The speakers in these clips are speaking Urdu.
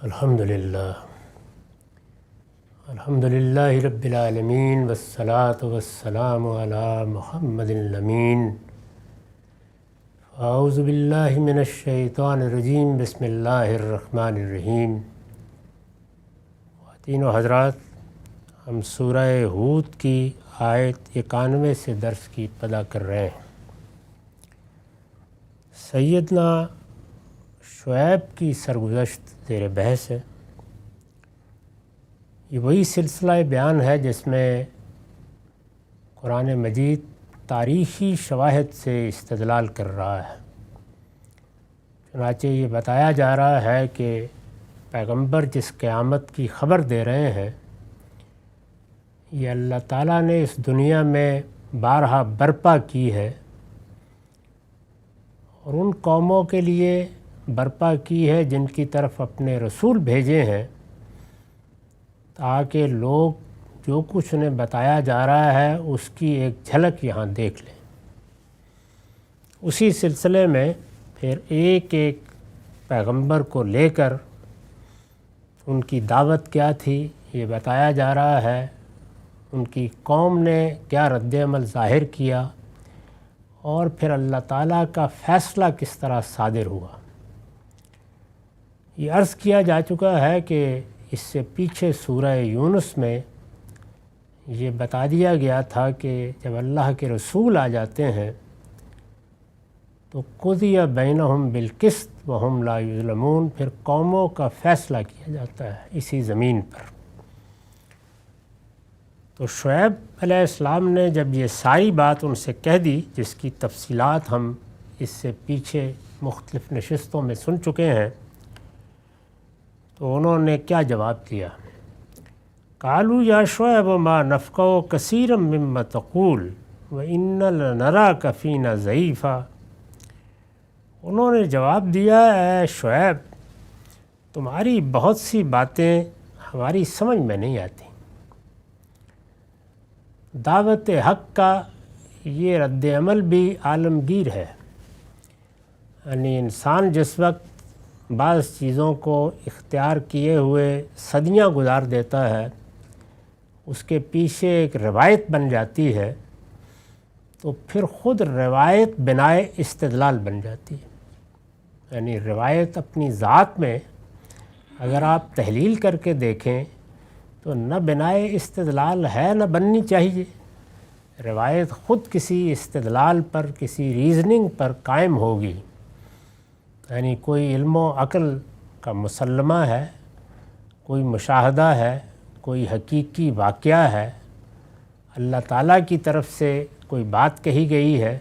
الحمدللہ رب العالمین والصلاة والسلام علی محمد الامین۔ اعوذ باللہ من الشیطان الرجیم، بسم اللہ الرحمن الرحیم۔ خواتین و حضرات، ہم سورہ ہود کی آیت 91 سے درس کی ابتدا کر رہے ہیں۔ سیدنا شعیب کی سرگزشت زیر بحث ہے۔ یہ وہی سلسلہ بیان ہے جس میں قرآن مجید تاریخی شواہد سے استدلال کر رہا ہے۔ چنانچہ یہ بتایا جا رہا ہے کہ پیغمبر جس قیامت کی خبر دے رہے ہیں، یہ اللہ تعالیٰ نے اس دنیا میں بارہا برپا کی ہے، اور ان قوموں کے لیے برپا کی ہے جن کی طرف اپنے رسول بھیجے ہیں، تاکہ لوگ جو کچھ انہیں بتایا جا رہا ہے اس کی ایک جھلک یہاں دیکھ لیں۔ اسی سلسلے میں پھر ایک ایک پیغمبر کو لے کر ان کی دعوت کیا تھی یہ بتایا جا رہا ہے، ان کی قوم نے کیا رد عمل ظاہر کیا، اور پھر اللہ تعالیٰ کا فیصلہ کس طرح صادر ہوا۔ یہ عرض کیا جا چکا ہے کہ اس سے پیچھے سورہ یونس میں یہ بتا دیا گیا تھا کہ جب اللہ کے رسول آ جاتے ہیں تو قضی بینہم بالقسط وہم لا یظلمون، پھر قوموں کا فیصلہ کیا جاتا ہے اسی زمین پر۔ تو شعیب علیہ السلام نے جب یہ ساری بات ان سے کہہ دی، جس کی تفصیلات ہم اس سے پیچھے مختلف نشستوں میں سن چکے ہیں، تو انہوں نے کیا جواب دیا؟ قالوا یا شعیب ما نفقہ کثیرا مما تقول وإنا لنراک فینا ضعیفا۔ انہوں نے جواب دیا، اے شعیب، تمہاری بہت سی باتیں ہماری سمجھ میں نہیں آتی۔ دعوت حق کا یہ رد عمل بھی عالمگیر ہے، یعنی انسان جس وقت بعض چیزوں کو اختیار کیے ہوئے صدیاں گزار دیتا ہے، اس کے پیچھے ایک روایت بن جاتی ہے، تو پھر خود روایت بنائے استدلال بن جاتی ہے۔ یعنی روایت اپنی ذات میں اگر آپ تحلیل کر کے دیکھیں تو نہ بنائے استدلال ہے نہ بننی چاہیے۔ روایت خود کسی استدلال پر، کسی ریزننگ پر قائم ہوگی۔ یعنی کوئی علم و عقل کا مسلمہ ہے، کوئی مشاہدہ ہے، کوئی حقیقی واقعہ ہے، اللہ تعالیٰ کی طرف سے کوئی بات کہی گئی ہے،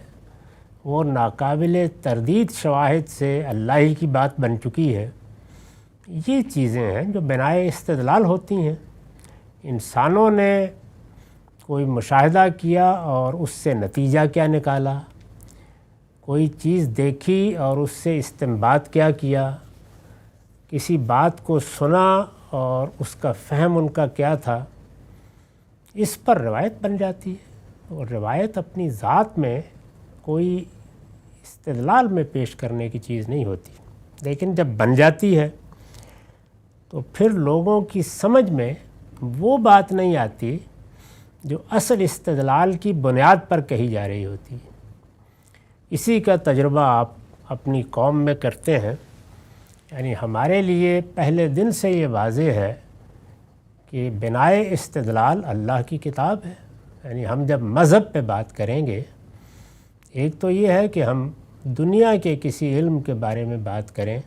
وہ ناقابل تردید شواہد سے اللہ ہی کی بات بن چکی ہے۔ یہ چیزیں ہیں جو بنائے استدلال ہوتی ہیں۔ انسانوں نے کوئی مشاہدہ کیا اور اس سے نتیجہ کیا نکالا، کوئی چیز دیکھی اور اس سے استنباط کیا، کسی بات کو سنا اور اس کا فہم ان کا کیا تھا، اس پر روایت بن جاتی ہے۔ اور روایت اپنی ذات میں کوئی استدلال میں پیش کرنے کی چیز نہیں ہوتی، لیکن جب بن جاتی ہے تو پھر لوگوں کی سمجھ میں وہ بات نہیں آتی جو اصل استدلال کی بنیاد پر کہی جا رہی ہوتی ہے۔ اسی کا تجربہ آپ اپنی قوم میں کرتے ہیں۔ یعنی ہمارے لیے پہلے دن سے یہ واضح ہے کہ بنائے استدلال اللہ کی کتاب ہے۔ یعنی ہم جب مذہب پہ بات کریں گے، ایک تو یہ ہے کہ ہم دنیا کے کسی علم کے بارے میں بات کریں،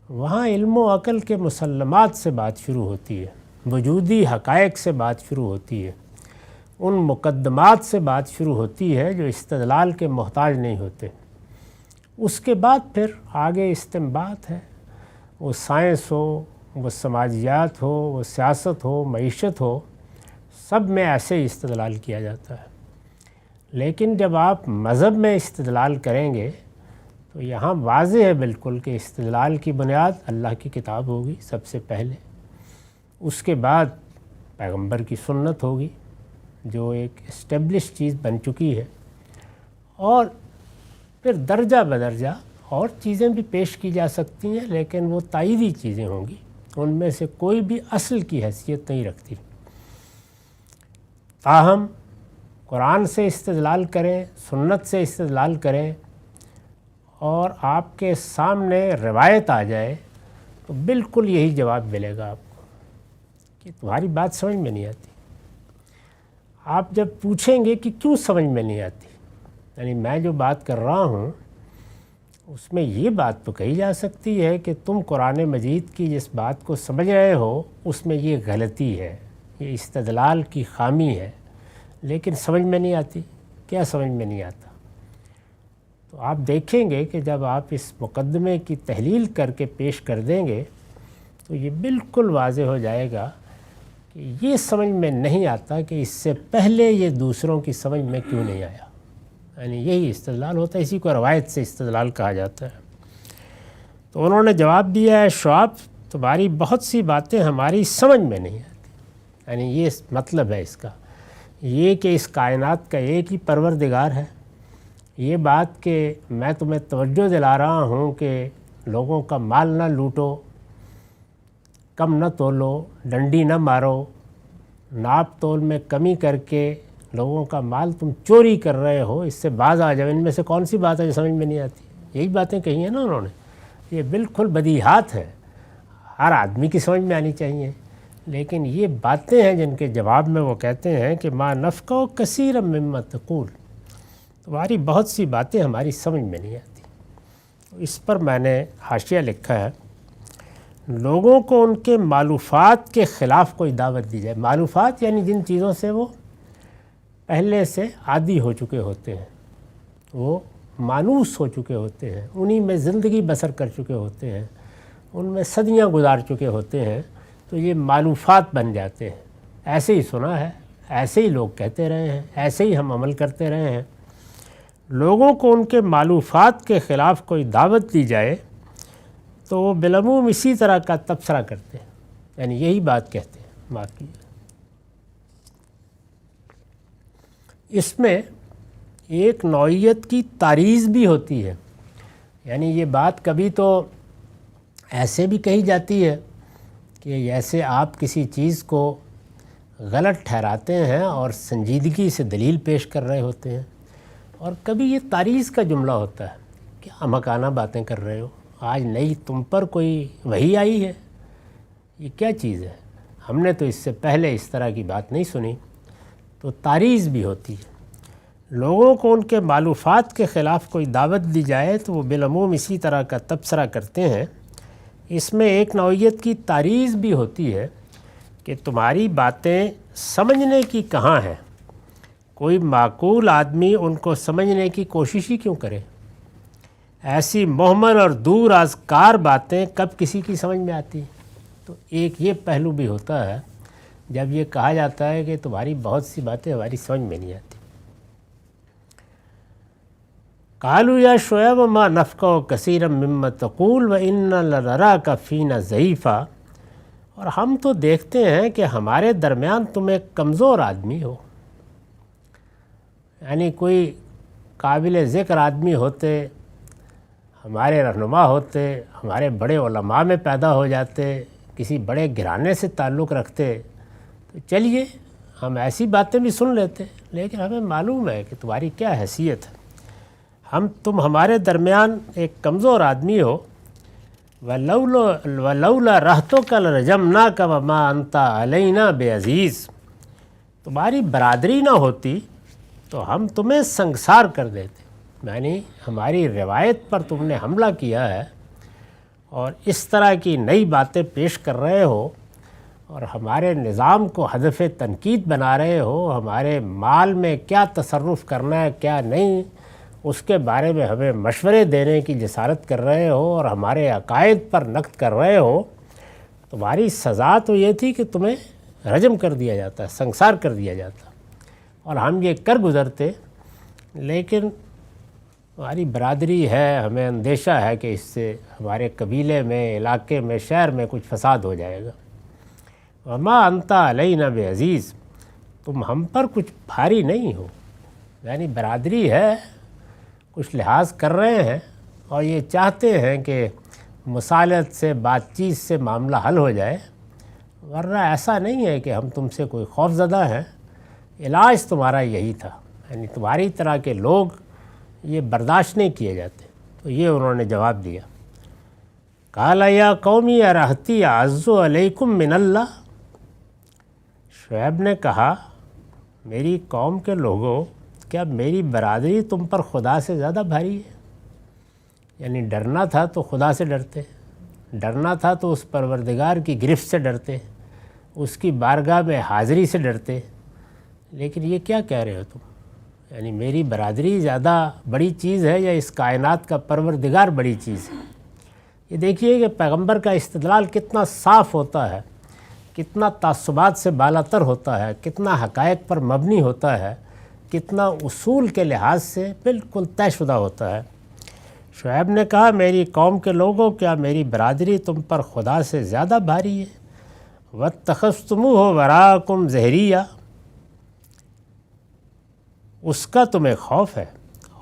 وہاں علم و عقل کے مسلمات سے بات شروع ہوتی ہے، وجودی حقائق سے بات شروع ہوتی ہے، ان مقدمات سے بات شروع ہوتی ہے جو استدلال کے محتاج نہیں ہوتے۔ اس کے بعد پھر آگے استنباط ہے، وہ سائنس ہو، وہ سماجیات ہو، وہ سیاست ہو، معیشت ہو، سب میں ایسے ہی استدلال کیا جاتا ہے۔ لیکن جب آپ مذہب میں استدلال کریں گے تو یہاں واضح ہے بالکل کہ استدلال کی بنیاد اللہ کی کتاب ہوگی سب سے پہلے، اس کے بعد پیغمبر کی سنت ہوگی جو ایک اسٹیبلش چیز بن چکی ہے، اور پھر درجہ بدرجہ اور چیزیں بھی پیش کی جا سکتی ہیں، لیکن وہ تائیدی چیزیں ہوں گی۔ ان میں سے کوئی بھی اصل کی حیثیت نہیں رکھتی۔ تاہم قرآن سے استدلال کریں، سنت سے استدلال کریں اور آپ کے سامنے روایت آ جائے تو بالکل یہی جواب ملے گا آپ کو کہ تمہاری بات سمجھ میں نہیں آتی۔ آپ جب پوچھیں گے کہ کیوں سمجھ میں نہیں آتی، یعنی میں جو بات کر رہا ہوں اس میں یہ بات تو کہی جا سکتی ہے کہ تم قرآن مجید کی جس بات کو سمجھ رہے ہو اس میں یہ غلطی ہے، یہ استدلال کی خامی ہے، لیکن سمجھ میں نہیں آتی۔ کیا سمجھ میں نہیں آتا؟ تو آپ دیکھیں گے کہ جب آپ اس مقدمے کی تحلیل کر کے پیش کر دیں گے تو یہ بالکل واضح ہو جائے گا کہ یہ سمجھ میں نہیں آتا کہ اس سے پہلے یہ دوسروں کی سمجھ میں کیوں نہیں آیا۔ یعنی یہی استدلال ہوتا ہے، اسی کو روایت سے استدلال کہا جاتا ہے۔ تو انہوں نے جواب دیا ہے شعیب تمہاری بہت سی باتیں ہماری سمجھ میں نہیں آتی، یعنی یہ مطلب ہے اس کا، یہ کہ اس کائنات کا ایک ہی پروردگار ہے، یہ بات کہ میں تمہیں توجہ دلا رہا ہوں کہ لوگوں کا مال نہ لوٹو، کم نہ تولو، ڈنڈی نہ مارو، ناپ تول میں کمی کر کے لوگوں کا مال تم چوری کر رہے ہو، اس سے باز آ جاؤ۔ ان میں سے کون سی بات ہے جو سمجھ میں نہیں آتی؟ یہی باتیں کہی ہیں نا انہوں نے، یہ بالکل بدیہات ہے، ہر آدمی کی سمجھ میں آنی چاہیے، لیکن یہ باتیں ہیں جن کے جواب میں وہ کہتے ہیں کہ ما نفقہ کثیرا مما تقول، تمہاری بہت سی باتیں ہماری سمجھ میں نہیں آتی۔ اس پر میں نے حاشیہ لکھا ہے، لوگوں کو ان کے مالوفات کے خلاف کوئی دعوت دی جائے۔ مالوفات یعنی جن چیزوں سے وہ پہلے سے عادی ہو چکے ہوتے ہیں، وہ مانوس ہو چکے ہوتے ہیں، انہی میں زندگی بسر کر چکے ہوتے ہیں، ان میں صدیاں گزار چکے ہوتے ہیں، تو یہ مالوفات بن جاتے ہیں۔ ایسے ہی سنا ہے، ایسے ہی لوگ کہتے رہے ہیں، ایسے ہی ہم عمل کرتے رہے ہیں۔ لوگوں کو ان کے مالوفات کے خلاف کوئی دعوت دی جائے تو وہ بالعموم اسی طرح کا تبصرہ کرتے ہیں، یعنی یہی بات کہتے ہیں۔ باقی اس میں ایک نوعیت کی تعریض بھی ہوتی ہے، یعنی یہ بات کبھی تو ایسے بھی کہی جاتی ہے کہ جیسے آپ کسی چیز کو غلط ٹھہراتے ہیں اور سنجیدگی سے دلیل پیش کر رہے ہوتے ہیں، اور کبھی یہ تعریض کا جملہ ہوتا ہے کہ احمقانہ باتیں کر رہے ہو، آج نئی تم پر کوئی وحی آئی ہے، یہ کیا چیز ہے، ہم نے تو اس سے پہلے اس طرح کی بات نہیں سنی۔ تو تعریض بھی ہوتی ہے۔ لوگوں کو ان کے مالوفات کے خلاف کوئی دعوت دی جائے تو وہ بالعموم اسی طرح کا تبصرہ کرتے ہیں۔ اس میں ایک نوعیت کی تعریض بھی ہوتی ہے کہ تمہاری باتیں سمجھنے کی کہاں ہیں، کوئی معقول آدمی ان کو سمجھنے کی کوشش ہی کیوں کرے، ایسی مہمل اور دور از کار باتیں کب کسی کی سمجھ میں آتی۔ تو ایک یہ پہلو بھی ہوتا ہے جب یہ کہا جاتا ہے کہ تمہاری بہت سی باتیں ہماری سمجھ میں نہیں آتی۔ قالوا یا شعیب ما نفقہ کثیرا مما تقول وإنا لنراک فینا ضعیفا، اور ہم تو دیکھتے ہیں کہ ہمارے درمیان تم ایک کمزور آدمی ہو، یعنی کوئی قابل ذکر آدمی ہوتے، ہمارے رہنما ہوتے، ہمارے بڑے علماء میں پیدا ہو جاتے، کسی بڑے گھرانے سے تعلق رکھتے تو چلیے ہم ایسی باتیں بھی سن لیتے، لیکن ہمیں معلوم ہے کہ تمہاری کیا حیثیت ہے، تم ہمارے درمیان ایک کمزور آدمی ہو۔ وَلَوْلَا رَحْتُكَ لَرَجَمْنَاكَ وَمَا أَنْتَ عَلَيْنَا بِعَزِيزٍ، تمہاری برادری نہ ہوتی تو ہم تمہیں سنگسار کر دیتے، یعنی ہماری روایت پر تم نے حملہ کیا ہے اور اس طرح کی نئی باتیں پیش کر رہے ہو اور ہمارے نظام کو ہدف تنقید بنا رہے ہو، ہمارے مال میں کیا تصرف کرنا ہے کیا نہیں اس کے بارے میں ہمیں مشورے دینے کی جسارت کر رہے ہو اور ہمارے عقائد پر نقد کر رہے ہو، تمہاری سزا تو یہ تھی کہ تمہیں رجم کر دیا جاتا، سنگسار کر دیا جاتا، اور ہم یہ کر گزرتے، لیکن ہماری برادری ہے، ہمیں اندیشہ ہے کہ اس سے ہمارے قبیلے میں، علاقے میں، شہر میں کچھ فساد ہو جائے گا۔ وما انت علینا بعزیز، تم ہم پر کچھ بھاری نہیں ہو، یعنی برادری ہے، کچھ لحاظ کر رہے ہیں اور یہ چاہتے ہیں کہ مصالحت سے، بات چیت سے معاملہ حل ہو جائے، ورنہ ایسا نہیں ہے کہ ہم تم سے کوئی خوف زدہ ہیں، علاج تمہارا یہی تھا، یعنی تمہاری طرح کے لوگ یہ برداشت نہیں کیے جاتے۔ تو یہ انہوں نے جواب دیا۔ قال یا قومی ارہتی اعز علیکم من اللہ، شعیب نے کہا میری قوم کے لوگوں، کیا میری برادری تم پر خدا سے زیادہ بھاری ہے؟ یعنی ڈرنا تھا تو خدا سے ڈرتے، ڈرنا تھا تو اس پروردگار کی گرفت سے ڈرتے، اس کی بارگاہ میں حاضری سے ڈرتے، لیکن یہ کیا کہہ رہے ہو تم؟ یعنی میری برادری زیادہ بڑی چیز ہے یا اس کائنات کا پروردگار بڑی چیز ہے؟ یہ دیکھیے کہ پیغمبر کا استدلال کتنا صاف ہوتا ہے، کتنا تعصبات سے بالاتر ہوتا ہے، کتنا حقائق پر مبنی ہوتا ہے، کتنا اصول کے لحاظ سے بالکل طے شدہ ہوتا ہے۔ شعیب نے کہا میری قوم کے لوگوں، کیا میری برادری تم پر خدا سے زیادہ بھاری ہے؟ وَاتَّخَذْتُمُوهُ وَرَاءَكُمْ ظَهْرِيًّا، اس کا تمہیں خوف ہے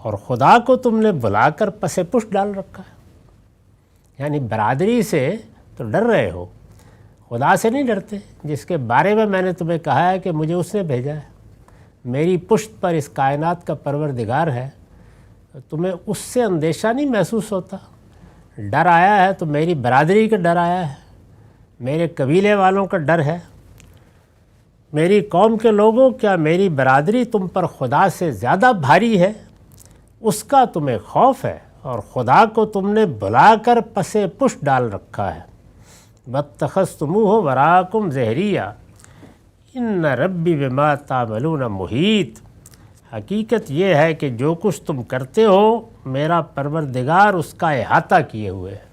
اور خدا کو تم نے بلا کر پس پشت ڈال رکھا ہے۔ یعنی برادری سے تو ڈر رہے ہو، خدا سے نہیں ڈرتے، جس کے بارے میں نے تمہیں کہا ہے کہ مجھے اس نے بھیجا ہے، میری پشت پر اس کائنات کا پروردگار ہے، تمہیں اس سے اندیشہ نہیں محسوس ہوتا؟ ڈر آیا ہے تو میری برادری کا ڈر آیا ہے، میرے قبیلے والوں کا ڈر ہے۔ میری قوم کے لوگوں، کیا میری برادری تم پر خدا سے زیادہ بھاری ہے؟ اس کا تمہیں خوف ہے اور خدا کو تم نے بلا کر پس پشت ڈال رکھا ہے۔ وَاتَّخَذْتُمُوهُ وَرَاءَكُمْ ظَهْرِيًّا إِنَّ رَبِّي بِمَا تَعْمَلُونَ مُحِيطٌ، حقیقت یہ ہے کہ جو کچھ تم کرتے ہو میرا پروردگار اس کا احاطہ کیے ہوئے ہے۔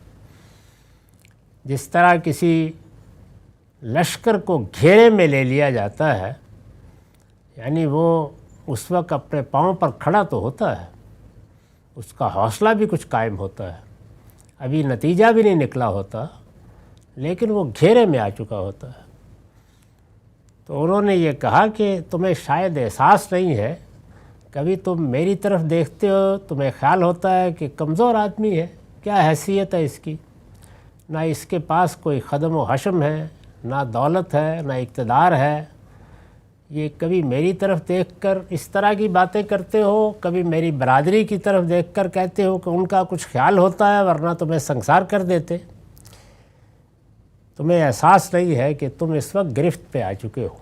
جس طرح کسی لشکر کو گھیرے میں لے لیا جاتا ہے، یعنی وہ اس وقت اپنے پاؤں پر کھڑا تو ہوتا ہے، اس کا حوصلہ بھی کچھ قائم ہوتا ہے، ابھی نتیجہ بھی نہیں نکلا ہوتا، لیکن وہ گھیرے میں آ چکا ہوتا ہے۔ تو انہوں نے یہ کہا کہ تمہیں شاید احساس نہیں ہے، کبھی تم میری طرف دیکھتے ہو تمہیں خیال ہوتا ہے کہ کمزور آدمی ہے، کیا حیثیت ہے اس کی، نہ اس کے پاس کوئی خدم و حشم ہے، نہ دولت ہے، نہ اقتدار ہے۔ یہ کبھی میری طرف دیکھ کر اس طرح کی باتیں کرتے ہو، کبھی میری برادری کی طرف دیکھ کر کہتے ہو کہ ان کا کچھ خیال ہوتا ہے ورنہ تمہیں سنسار کر دیتے۔ تمہیں احساس نہیں ہے کہ تم اس وقت گرفت پہ آ چکے ہو۔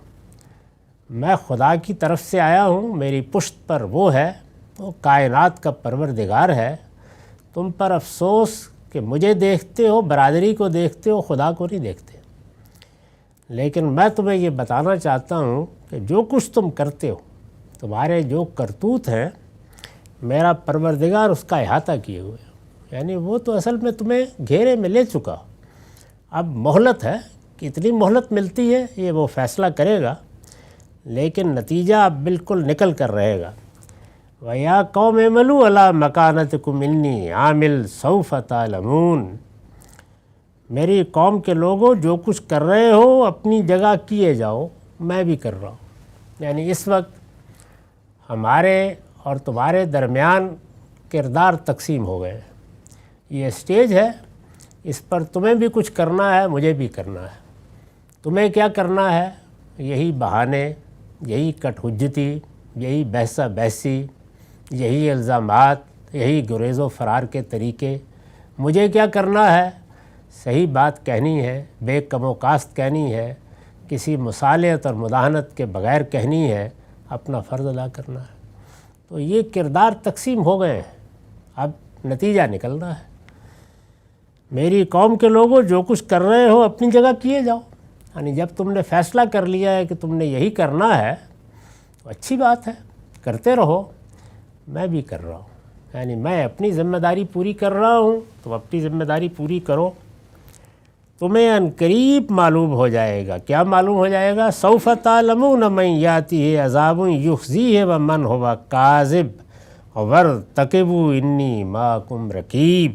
میں خدا کی طرف سے آیا ہوں، میری پشت پر وہ ہے، وہ کائنات کا پروردگار ہے۔ تم پر افسوس کہ مجھے دیکھتے ہو، برادری کو دیکھتے ہو، خدا کو نہیں دیکھتے۔ لیکن میں تمہیں یہ بتانا چاہتا ہوں کہ جو کچھ تم کرتے ہو، تمہارے جو کرتوت ہیں، میرا پروردگار اس کا احاطہ کیے ہوئے، یعنی وہ تو اصل میں تمہیں گھیرے میں لے چکا۔ اب مہلت ہے، کتنی مہلت ملتی ہے یہ وہ فیصلہ کرے گا، لیکن نتیجہ اب بالکل نکل کر رہے گا۔ وَيَا قَوْمِ اعْمَلُوا عَلَىٰ مَكَانَتِكُمْ إِنِّي عَامِلٌ سَوْفَ تَعْلَمُونَ، میری قوم کے لوگوں جو کچھ کر رہے ہو اپنی جگہ کیے جاؤ، میں بھی کر رہا ہوں۔ یعنی اس وقت ہمارے اور تمہارے درمیان کردار تقسیم ہو گئے ہیں۔ یہ اسٹیج ہے، اس پر تمہیں بھی کچھ کرنا ہے، مجھے بھی کرنا ہے۔ تمہیں کیا کرنا ہے؟ یہی بہانے، یہی کٹ حجتی، یہی بحثہ بحثی، یہی الزامات، یہی گریز و فرار کے طریقے۔ مجھے کیا کرنا ہے؟ صحیح بات کہنی ہے، بے کم و کاست کہنی ہے، کسی مصالحت اور مداہنت کے بغیر کہنی ہے، اپنا فرض ادا کرنا ہے۔ تو یہ کردار تقسیم ہو گئے ہیں، اب نتیجہ نکلنا ہے۔ میری قوم کے لوگوں جو کچھ کر رہے ہو اپنی جگہ کیے جاؤ، یعنی جب تم نے فیصلہ کر لیا ہے کہ تم نے یہی کرنا ہے تو اچھی بات ہے، کرتے رہو، میں بھی کر رہا ہوں، یعنی میں اپنی ذمہ داری پوری کر رہا ہوں، تم اپنی ذمہ داری پوری کرو۔ تمہیں عنقریب معلوم ہو جائے گا، کیا معلوم ہو جائے گا؟ سوف تعلمون من یاتیہ عذاب یخزیہ ومن ہوا کاذب وارتقبوا انی معکم رقیب،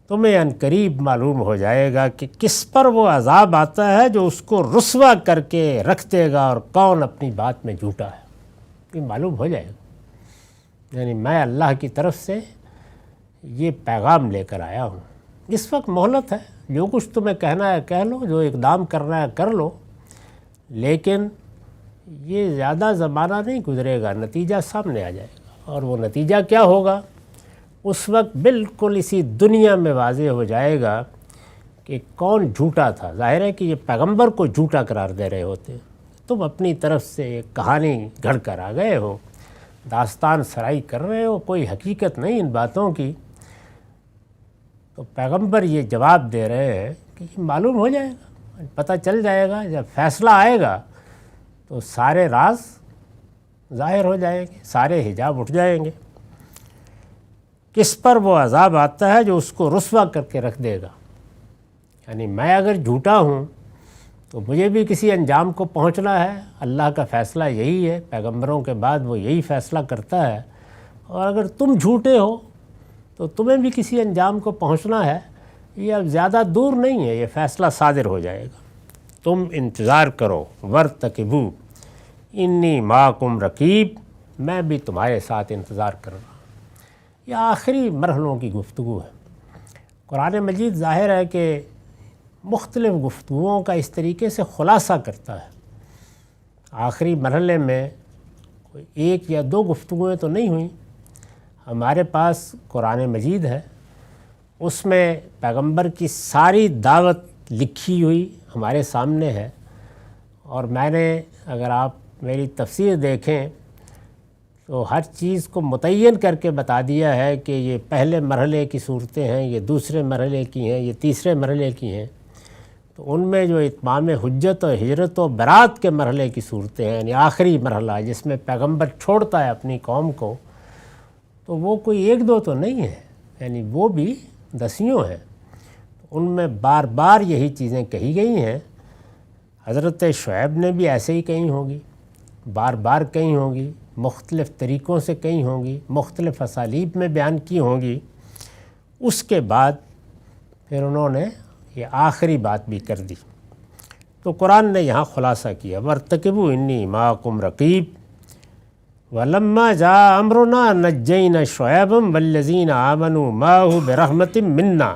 تمہیں عنقریب معلوم ہو جائے گا کہ کس پر وہ عذاب آتا ہے جو اس کو رسوا کر کے رکھ دے گا اور کون اپنی بات میں جھوٹا ہے، یہ معلوم ہو جائے گا۔ یعنی میں اللہ کی طرف سے یہ پیغام لے کر آیا ہوں۔ اس وقت مہلت ہے، جو کچھ تمہیں کہنا ہے کہہ لو، جو اقدام کرنا ہے کر لو، لیکن یہ زیادہ زمانہ نہیں گزرے گا، نتیجہ سامنے آ جائے گا، اور وہ نتیجہ کیا ہوگا اس وقت بالکل اسی دنیا میں واضح ہو جائے گا کہ کون جھوٹا تھا۔ ظاہر ہے کہ یہ پیغمبر کو جھوٹا قرار دے رہے ہوتے، تم اپنی طرف سے ایک کہانی گھڑ کر آ گئے ہو، داستان سرائی کر رہے ہو، کوئی حقیقت نہیں ان باتوں کی۔ تو پیغمبر یہ جواب دے رہے ہیں کہ یہ معلوم ہو جائے گا، پتہ چل جائے گا، جب فیصلہ آئے گا تو سارے راز ظاہر ہو جائیں گے، سارے حجاب اٹھ جائیں گے۔ کس پر وہ عذاب آتا ہے جو اس کو رسوا کر کے رکھ دے گا؟ یعنی میں اگر جھوٹا ہوں تو مجھے بھی کسی انجام کو پہنچنا ہے، اللہ کا فیصلہ یہی ہے، پیغمبروں کے بعد وہ یہی فیصلہ کرتا ہے، اور اگر تم جھوٹے ہو تو تمہیں بھی کسی انجام کو پہنچنا ہے، یہ اب زیادہ دور نہیں ہے، یہ فیصلہ صادر ہو جائے گا۔ تم انتظار کرو، ورتقبوا انی معکم رقیب، میں بھی تمہارے ساتھ انتظار کر رہا ہوں۔ یہ آخری مرحلوں کی گفتگو ہے۔ قرآن مجید ظاہر ہے کہ مختلف گفتگوؤں کا اس طریقے سے خلاصہ کرتا ہے۔ آخری مرحلے میں کوئی ایک یا دو گفتگویں تو نہیں ہوئیں، ہمارے پاس قرآن مجید ہے، اس میں پیغمبر کی ساری دعوت لکھی ہوئی ہمارے سامنے ہے، اور میں نے اگر آپ میری تفسیر دیکھیں تو ہر چیز کو متعین کر کے بتا دیا ہے کہ یہ پہلے مرحلے کی صورتیں ہیں، یہ دوسرے مرحلے کی ہیں، یہ تیسرے مرحلے کی ہیں۔ تو ان میں جو اتمام حجت اور ہجرت و برات کے مرحلے کی صورتیں ہیں، یعنی آخری مرحلہ جس میں پیغمبر چھوڑتا ہے اپنی قوم کو، تو وہ کوئی ایک دو تو نہیں ہے، یعنی وہ بھی دسیوں ہیں۔ ان میں بار بار یہی چیزیں کہی گئی ہیں۔ حضرت شعیب نے بھی ایسے ہی کہی ہوں گی، بار بار کہی ہوں گی، مختلف طریقوں سے کہی ہوں گی، مختلف اسالیب میں بیان کی ہوں گی۔ اس کے بعد پھر انہوں نے یہ آخری بات بھی کر دی۔ تو قرآن نے یہاں خلاصہ کیا، وَارْتَقِبُوا إِنِّي مَعَكُمْ رَقِيبٌ وَلَمَّا جَاءَ أَمْرُنَا نَجَّيْنَا شُعَيْبًا وَالَّذِينَ آمَنُوا مَعَهُ بِرَحْمَةٍ مِنَّا۔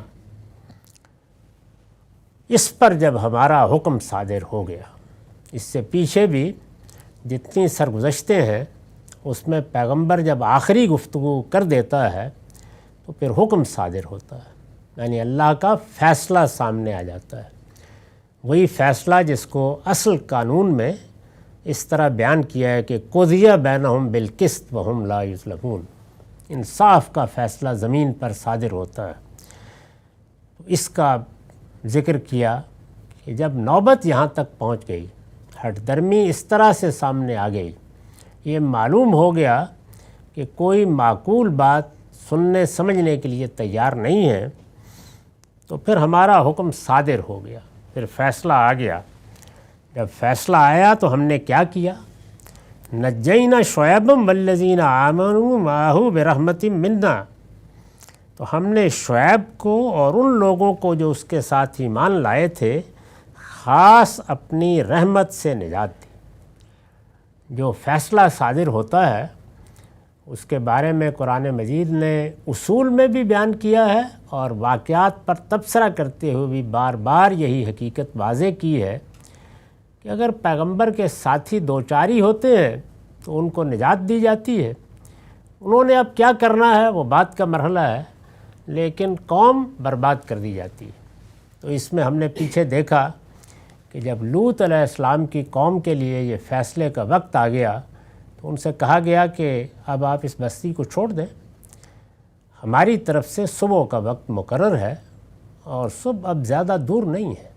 اس پر جب ہمارا حکم صادر ہو گیا، اس سے پیچھے بھی جتنی سرگزشتیں ہیں اس میں پیغمبر جب آخری گفتگو کر دیتا ہے تو پھر حکم صادر ہوتا ہے، یعنی اللہ کا فیصلہ سامنے آ جاتا ہے۔ وہی فیصلہ جس کو اصل قانون میں اس طرح بیان کیا ہے کہ قضی بینہم بالقسط وہم لا یظلمون، انصاف کا فیصلہ زمین پر صادر ہوتا ہے۔ اس کا ذکر کیا کہ جب نوبت یہاں تک پہنچ گئی، ہٹ درمی اس طرح سے سامنے آ گئی، یہ معلوم ہو گیا کہ کوئی معقول بات سننے سمجھنے کے لیے تیار نہیں ہے، تو پھر ہمارا حکم صادر ہو گیا، پھر فیصلہ آ گیا۔ جب فیصلہ آیا تو ہم نے کیا کیا؟ نجینا شعیبا والذین آمنوا معہ برحمۃ منا، تو ہم نے شعیب کو اور ان لوگوں کو جو اس کے ساتھ ایمان لائے تھے خاص اپنی رحمت سے نجات دی۔ جو فیصلہ صادر ہوتا ہے اس کے بارے میں قرآن مجید نے اصول میں بھی بیان کیا ہے، اور واقعات پر تبصرہ کرتے ہوئے بھی بار بار یہی حقیقت واضح کی ہے کہ اگر پیغمبر کے ساتھی دوچاری ہوتے ہیں تو ان کو نجات دی جاتی ہے۔ انہوں نے اب کیا کرنا ہے وہ بات کا مرحلہ ہے، لیکن قوم برباد کر دی جاتی ہے۔ تو اس میں ہم نے پیچھے دیکھا کہ جب لوط علیہ السلام کی قوم کے لیے یہ فیصلے کا وقت آ گیا تو ان سے کہا گیا کہ اب آپ اس بستی کو چھوڑ دیں، ہماری طرف سے صبح کا وقت مقرر ہے، اور صبح اب زیادہ دور نہیں ہے،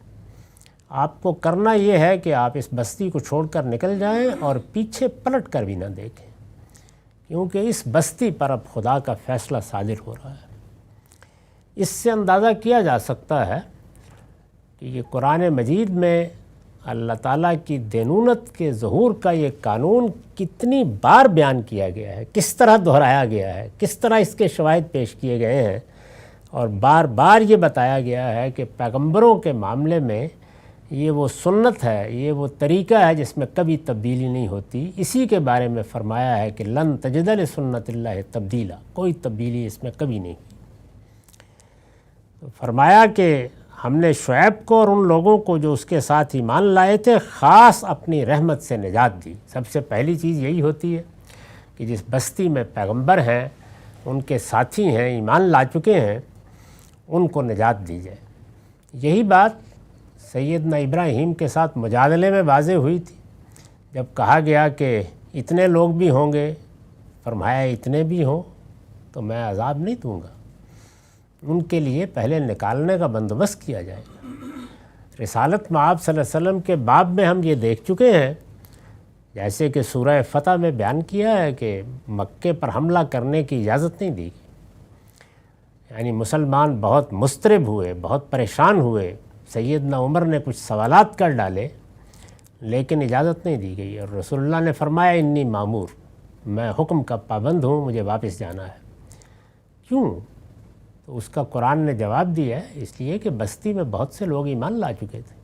آپ کو کرنا یہ ہے کہ آپ اس بستی کو چھوڑ کر نکل جائیں اور پیچھے پلٹ کر بھی نہ دیکھیں، کیونکہ اس بستی پر اب خدا کا فیصلہ صادر ہو رہا ہے۔ اس سے اندازہ کیا جا سکتا ہے کہ یہ قرآن مجید میں اللہ تعالیٰ کی دینونت کے ظہور کا یہ قانون کتنی بار بیان کیا گیا ہے، کس طرح دہرایا گیا ہے، کس طرح اس کے شواہد پیش کیے گئے ہیں، اور بار بار یہ بتایا گیا ہے کہ پیغمبروں کے معاملے میں یہ وہ سنت ہے، یہ وہ طریقہ ہے جس میں کبھی تبدیلی نہیں ہوتی۔ اسی کے بارے میں فرمایا ہے کہ لن تجد لسنت اللہ تبدیلا، کوئی تبدیلی اس میں کبھی نہیں۔ تو فرمایا کہ ہم نے شعیب کو اور ان لوگوں کو جو اس کے ساتھ ایمان لائے تھے خاص اپنی رحمت سے نجات دی۔ سب سے پہلی چیز یہی ہوتی ہے کہ جس بستی میں پیغمبر ہیں، ان کے ساتھی ہیں، ایمان لا چکے ہیں، ان کو نجات دی جائے۔ یہی بات سیدنا ابراہیم کے ساتھ مجادلے میں واضح ہوئی تھی، جب کہا گیا کہ اتنے لوگ بھی ہوں گے، فرمایا اتنے بھی ہوں تو میں عذاب نہیں دوں گا، ان کے لیے پہلے نکالنے کا بندوبست کیا جائے گا۔ رسالت مآب صلی اللہ علیہ وسلم کے باب میں ہم یہ دیکھ چکے ہیں، جیسے کہ سورہ فتح میں بیان کیا ہے کہ مکے پر حملہ کرنے کی اجازت نہیں دی گئی، یعنی مسلمان بہت مضطرب ہوئے، بہت پریشان ہوئے، سیدنا عمر نے کچھ سوالات کر ڈالے لیکن اجازت نہیں دی گئی، اور رسول اللہ نے فرمایا انی مامور، میں حکم کا پابند ہوں، مجھے واپس جانا ہے۔ کیوں؟ تو اس کا قرآن نے جواب دیا ہے، اس لیے کہ بستی میں بہت سے لوگ ایمان لا چکے تھے،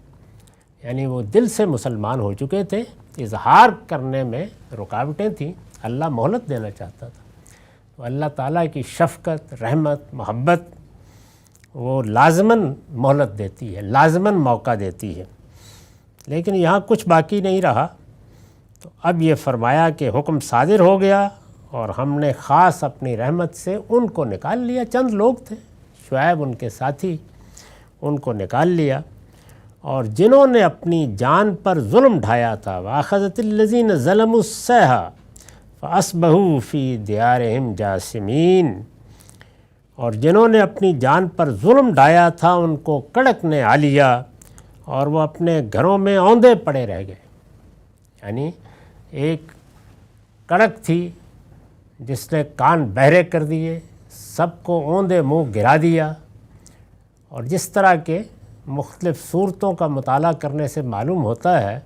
یعنی وہ دل سے مسلمان ہو چکے تھے، اظہار کرنے میں رکاوٹیں تھیں، اللہ مہلت دینا چاہتا تھا۔ تو اللہ تعالیٰ کی شفقت، رحمت، محبت وہ لازماً مہلت دیتی ہے، لازماً موقع دیتی ہے، لیکن یہاں کچھ باقی نہیں رہا۔ تو اب یہ فرمایا کہ حکم صادر ہو گیا اور ہم نے خاص اپنی رحمت سے ان کو نکال لیا۔ چند لوگ تھے، شعیب ان کے ساتھی، ان کو نکال لیا، اور جنہوں نے اپنی جان پر ظلم ڈھایا تھا وَأَخَذَتِ الَّذِينَ ظَلَمُوا الصَّيْحَةُ فَأَصْبَحُوا فِي دِيَارِهِمْ جَاثِمِينَ، اور جنہوں نے اپنی جان پر ظلم ڈھایا تھا ان کو کڑک نے آ لیا اور وہ اپنے گھروں میں اوندے پڑے رہ گئے۔ یعنی ایک کڑک تھی جس نے کان بہرے کر دیے، سب کو اوندے منہ گرا دیا، اور جس طرح کے مختلف صورتوں کا مطالعہ کرنے سے معلوم ہوتا ہے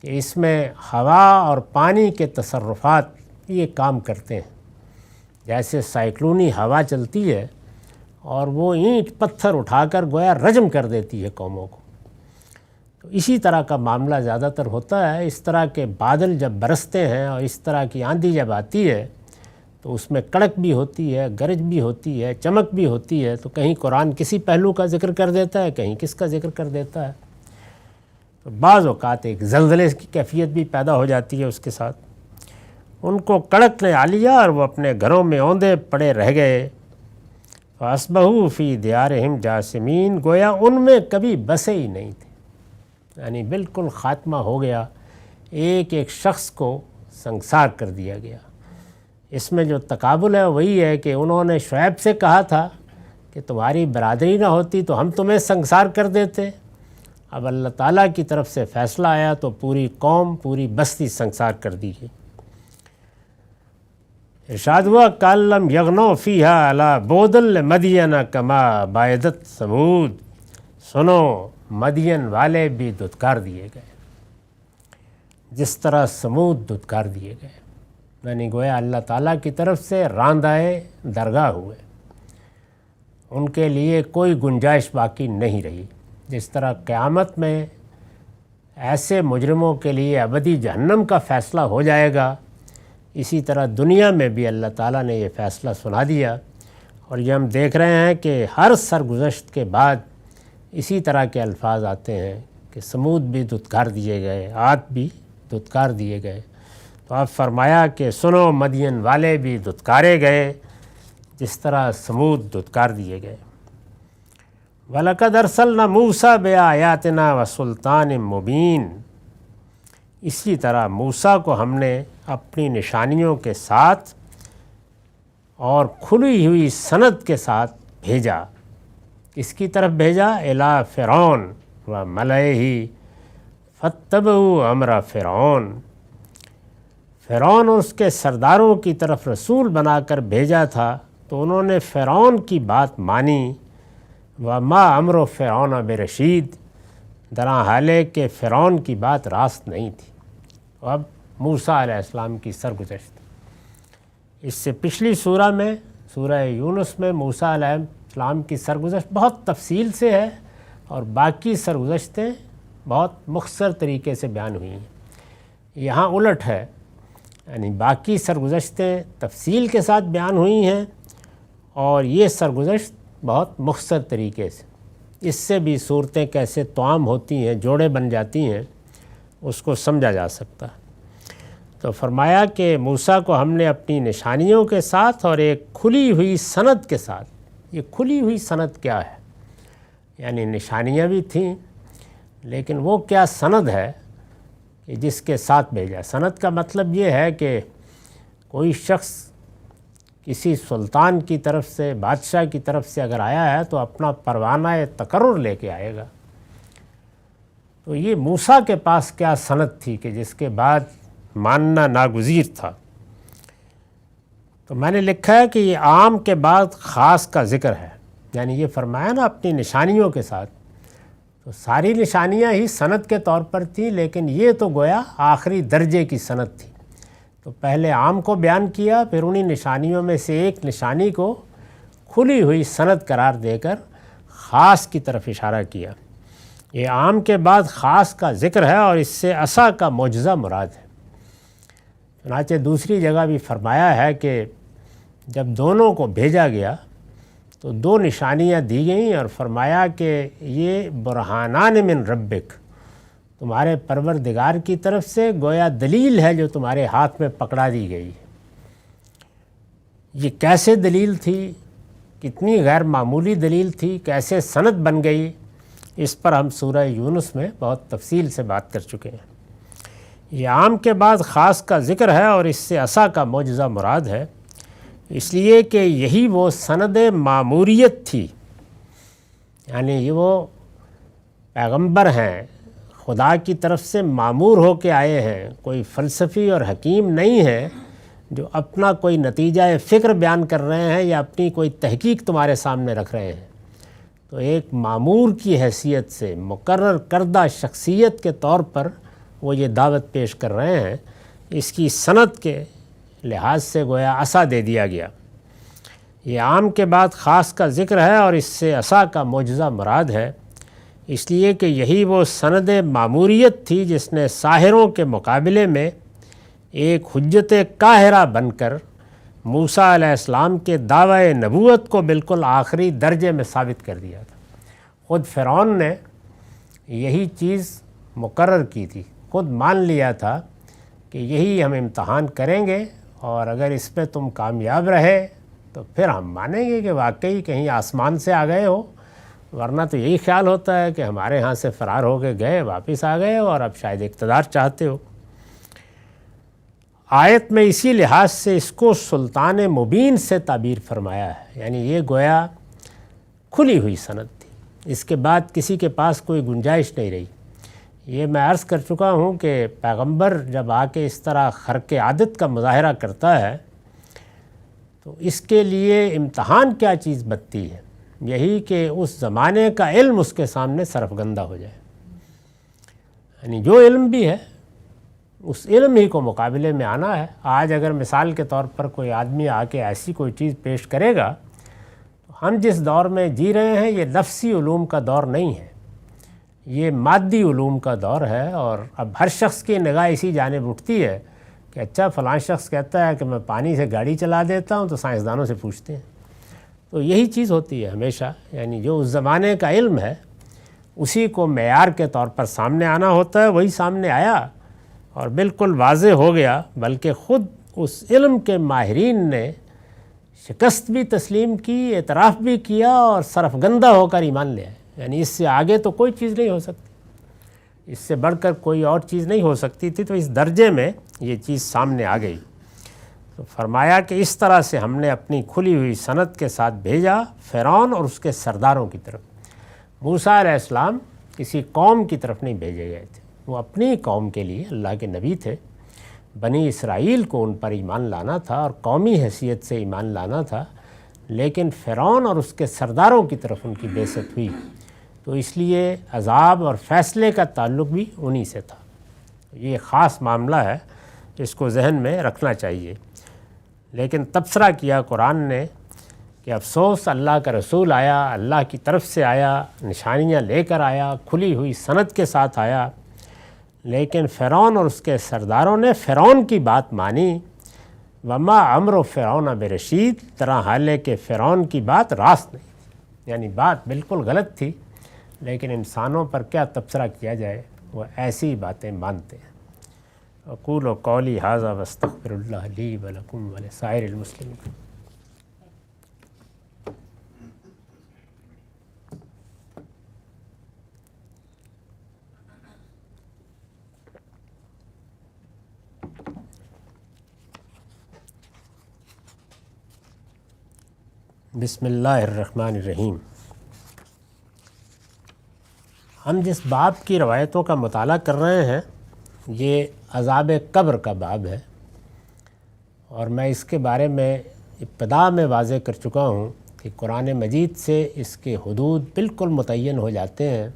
کہ اس میں ہوا اور پانی کے تصرفات یہ کام کرتے ہیں، جیسے سائیکلونی ہوا چلتی ہے اور وہ اینٹ پتھر اٹھا کر گویا رجم کر دیتی ہے قوموں کو، تو اسی طرح کا معاملہ زیادہ تر ہوتا ہے۔ اس طرح کے بادل جب برستے ہیں اور اس طرح کی آندھی جب آتی ہے تو اس میں کڑک بھی ہوتی ہے، گرج بھی ہوتی ہے، چمک بھی ہوتی ہے، تو کہیں قرآن کسی پہلو کا ذکر کر دیتا ہے، کہیں کس کا ذکر کر دیتا ہے، تو بعض اوقات ایک زلزلے کی کیفیت بھی پیدا ہو جاتی ہے اس کے ساتھ۔ ان کو کڑک نے آ لیا اور وہ اپنے گھروں میں اوندے پڑے رہ گئے۔ فَأَصْبَحُوا فِي دِيَارِهِمْ جَاثِمِينَ، گویا ان میں کبھی بسے ہی نہیں تھے، یعنی بالکل خاتمہ ہو گیا، ایک ایک شخص کو سنگسار کر دیا گیا۔ اس میں جو تقابل ہے وہی ہے کہ انہوں نے شعیب سے کہا تھا کہ تمہاری برادری نہ ہوتی تو ہم تمہیں سنگسار کر دیتے، اب اللہ تعالیٰ کی طرف سے فیصلہ آیا تو پوری قوم، پوری بستی سنگسار کر دی گئی۔ ارشاد ہوا کَأَن لَّمْ يَغْنَوْا فِيهَا أَلَا بُعْدًا لِّمَدْيَنَ كَمَا بَعِدَتْ ثَمُودُ، سنو مدین والے بھی دھتکار دیے گئے جس طرح سمود دھتکار دیے گئے، یعنی گویا اللہ تعالیٰ کی طرف سے راندائے درگاہ ہوئے، ان کے لیے کوئی گنجائش باقی نہیں رہی۔ جس طرح قیامت میں ایسے مجرموں کے لیے ابدی جہنم کا فیصلہ ہو جائے گا، اسی طرح دنیا میں بھی اللہ تعالیٰ نے یہ فیصلہ سنا دیا، اور یہ ہم دیکھ رہے ہیں کہ ہر سرگزشت کے بعد اسی طرح کے الفاظ آتے ہیں کہ سمود بھی دھتکار دیے گئے، عاد بھی دھتکار دیے گئے۔ تو آپ فرمایا کہ سنو مدین والے بھی دھتکارے گئے جس طرح سمود دھتکار دیے گئے۔ وَلَقَدْ أَرْسَلْنَا مُوسَىٰ بِآيَاتِنَا وَسُلْطَانٍ مُّبِينٍ، اسی طرح موسیٰ کو ہم نے اپنی نشانیوں کے ساتھ اور کھلی ہوئی سند کے ساتھ بھیجا۔ کس کی طرف بھیجا؟ اِلیٰ فرعون وَمَلَئِهِ فَاتَّبَعُوا أَمْرَ فرعون، فرعون اور اس کے سرداروں کی طرف رسول بنا کر بھیجا تھا تو انہوں نے فرعون کی بات مانی۔ وَمَا أَمْرُ فِرْعَوْنَ بِرَشِيدٍ، درا حالے کہ فرعون کی بات راست نہیں تھی۔ اب موسیٰ علیہ السلام کی سرگزشت، اس سے پچھلی سورہ میں، سورہ یونس میں موسیٰ علیہ السلام کی سرگزشت بہت تفصیل سے ہے، اور باقی سرگزشتیں بہت مختصر طریقے سے بیان ہوئی ہیں۔ یہاں الٹ ہے، یعنی باقی سرگزشتیں تفصیل کے ساتھ بیان ہوئی ہیں، اور یہ سرگزشت بہت مختصر طریقے سے، اس سے بھی صورتیں کیسے توام ہوتی ہیں، جوڑے بن جاتی ہیں، اس کو سمجھا جا سکتا ہے۔ تو فرمایا کہ موسیٰ کو ہم نے اپنی نشانیوں کے ساتھ اور ایک کھلی ہوئی سند کے ساتھ، یہ کھلی ہوئی سند کیا ہے؟ یعنی نشانیاں بھی تھیں، لیکن وہ کیا سند ہے کہ جس کے ساتھ بھیجا؟ سند کا مطلب یہ ہے کہ کوئی شخص کسی سلطان کی طرف سے، بادشاہ کی طرف سے اگر آیا ہے تو اپنا پروانہ تقرر لے کے آئے گا۔ تو یہ موسیٰ کے پاس کیا سند تھی کہ جس کے بعد ماننا ناگزیر تھا؟ تو میں نے لکھا ہے کہ یہ عام کے بعد خاص کا ذکر ہے، یعنی یہ فرمایا نا اپنی نشانیوں کے ساتھ، تو ساری نشانیاں ہی سند کے طور پر تھیں، لیکن یہ تو گویا آخری درجے کی سند تھی۔ تو پہلے عام کو بیان کیا، پھر انہی نشانیوں میں سے ایک نشانی کو کھلی ہوئی سند قرار دے کر خاص کی طرف اشارہ کیا۔ یہ عام کے بعد خاص کا ذکر ہے اور اس سے عصا کا معجزہ مراد ہے۔ چنانچہ دوسری جگہ بھی فرمایا ہے کہ جب دونوں کو بھیجا گیا تو دو نشانیاں دی گئیں اور فرمایا کہ یہ برہانان من ربک، تمہارے پروردگار کی طرف سے گویا دلیل ہے جو تمہارے ہاتھ میں پکڑا دی گئی۔ یہ کیسے دلیل تھی، کتنی غیر معمولی دلیل تھی، کیسے سند بن گئی، اس پر ہم سورہ یونس میں بہت تفصیل سے بات کر چکے ہیں۔ یہ عام کے بعد خاص کا ذکر ہے اور اس سے عصا کا معجزہ مراد ہے، اس لیے کہ یہی وہ سند ماموریت تھی، یعنی یہ وہ پیغمبر ہیں، خدا کی طرف سے مامور ہو کے آئے ہیں، کوئی فلسفی اور حکیم نہیں ہے جو اپنا کوئی نتیجہ فکر بیان کر رہے ہیں یا اپنی کوئی تحقیق تمہارے سامنے رکھ رہے ہیں۔ تو ایک مامور کی حیثیت سے، مقرر کردہ شخصیت کے طور پر وہ یہ دعوت پیش کر رہے ہیں، اس کی سند کے لحاظ سے گویا عصا دے دیا گیا۔ یہ عام کے بعد خاص کا ذکر ہے اور اس سے عصا کا معجزہ مراد ہے، اس لیے کہ یہی وہ سند ماموریت تھی جس نے ساحروں کے مقابلے میں ایک حجت قاہرہ بن کر موسیٰ علیہ السلام کے دعوی نبوت کو بالکل آخری درجے میں ثابت کر دیا تھا۔ خود فرعون نے یہی چیز مقرر کی تھی، خود مان لیا تھا کہ یہی ہم امتحان کریں گے اور اگر اس پہ تم کامیاب رہے تو پھر ہم مانیں گے کہ واقعی کہیں آسمان سے آ گئے ہو، ورنہ تو یہی خیال ہوتا ہے کہ ہمارے ہاں سے فرار ہو کے گئے، واپس آ گئے اور اب شاید اقتدار چاہتے ہو۔ آیت میں اسی لحاظ سے اس کو سلطان مبین سے تعبیر فرمایا ہے، یعنی یہ گویا کھلی ہوئی سند تھی، اس کے بعد کسی کے پاس کوئی گنجائش نہیں رہی۔ یہ میں عرض کر چکا ہوں کہ پیغمبر جب آ کے اس طرح خرق عادت کا مظاہرہ کرتا ہے تو اس کے لیے امتحان کیا چیز بنتی ہے؟ یہی کہ اس زمانے کا علم اس کے سامنے سرفگندہ ہو جائے، یعنی جو علم بھی ہے اس علم ہی کو مقابلے میں آنا ہے۔ آج اگر مثال کے طور پر کوئی آدمی آ کے ایسی کوئی چیز پیش کرے گا، تو ہم جس دور میں جی رہے ہیں یہ لفظی علوم کا دور نہیں ہے، یہ مادی علوم کا دور ہے، اور اب ہر شخص کی نگاہ اسی جانب اٹھتی ہے کہ اچھا فلاں شخص کہتا ہے کہ میں پانی سے گاڑی چلا دیتا ہوں، تو سائنسدانوں سے پوچھتے ہیں۔ تو یہی چیز ہوتی ہے ہمیشہ، یعنی جو اس زمانے کا علم ہے اسی کو معیار کے طور پر سامنے آنا ہوتا ہے، وہی سامنے آیا اور بالکل واضح ہو گیا، بلکہ خود اس علم کے ماہرین نے شکست بھی تسلیم کی، اعتراف بھی کیا اور سرفگندہ ہو کر ایمان لے آئے، یعنی اس سے آگے تو کوئی چیز نہیں ہو سکتی، اس سے بڑھ کر کوئی اور چیز نہیں ہو سکتی تھی۔ تو اس درجے میں یہ چیز سامنے آ گئی۔ تو فرمایا کہ اس طرح سے ہم نے اپنی کھلی ہوئی سند کے ساتھ بھیجا فرعون اور اس کے سرداروں کی طرف۔ موسیٰ علیہ السلام کسی قوم کی طرف نہیں بھیجے گئے تھے، وہ اپنی قوم کے لیے اللہ کے نبی تھے، بنی اسرائیل کو ان پر ایمان لانا تھا اور قومی حیثیت سے ایمان لانا تھا، لیکن فرعون اور اس کے سرداروں کی طرف ان کی بعثت ہوئی، تو اس لیے عذاب اور فیصلے کا تعلق بھی انہی سے تھا۔ یہ خاص معاملہ ہے، اس کو ذہن میں رکھنا چاہیے۔ لیکن تبصرہ کیا قرآن نے کہ افسوس، اللہ کا رسول آیا، اللہ کی طرف سے آیا، نشانیاں لے کر آیا، کھلی ہوئی سند کے ساتھ آیا، لیکن فرعون اور اس کے سرداروں نے فرعون کی بات مانی۔ وما امر فرعون برشید، طرح حال ہے کہ فرعون کی بات راست نہیں، یعنی بات بالکل غلط تھی، لیکن انسانوں پر کیا تبصرہ کیا جائے، وہ ایسی باتیں مانتے ہیں۔ اقول قولی ھذا واستغفر اللہ لی ولکم ولسائر المسلمین۔ بسم اللہ الرحمن الرحیم۔ ہم جس باب کی روایتوں کا مطالعہ کر رہے ہیں یہ عذاب قبر کا باب ہے، اور میں اس کے بارے میں ابتدا میں واضح کر چکا ہوں کہ قرآن مجید سے اس کے حدود بالکل متعین ہو جاتے ہیں،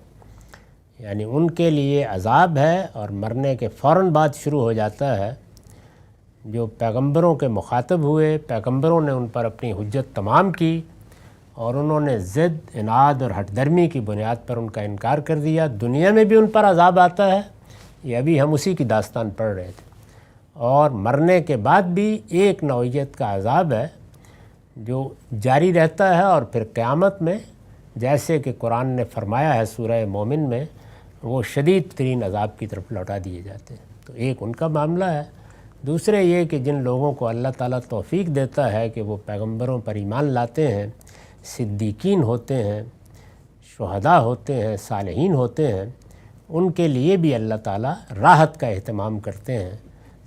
یعنی ان کے لیے عذاب ہے اور مرنے کے فوراً بعد شروع ہو جاتا ہے۔ جو پیغمبروں کے مخاطب ہوئے، پیغمبروں نے ان پر اپنی حجت تمام کی اور انہوں نے ضد، اناد اور ہٹ درمی کی بنیاد پر ان کا انکار کر دیا۔ دنیا میں بھی ان پر عذاب آتا ہے، یہ ابھی ہم اسی کی داستان پڑھ رہے تھے، اور مرنے کے بعد بھی ایک نوعیت کا عذاب ہے جو جاری رہتا ہے، اور پھر قیامت میں جیسے کہ قرآن نے فرمایا ہے سورہ مومن میں، وہ شدید ترین عذاب کی طرف لوٹا دیے جاتے ہیں۔ تو ایک ان کا معاملہ ہے۔ دوسرے یہ کہ جن لوگوں کو اللہ تعالیٰ توفیق دیتا ہے کہ وہ پیغمبروں پر ایمان لاتے ہیں، صدیقین ہوتے ہیں، شہداء ہوتے ہیں، صالحین ہوتے ہیں، ان کے لیے بھی اللہ تعالیٰ راحت کا اہتمام کرتے ہیں۔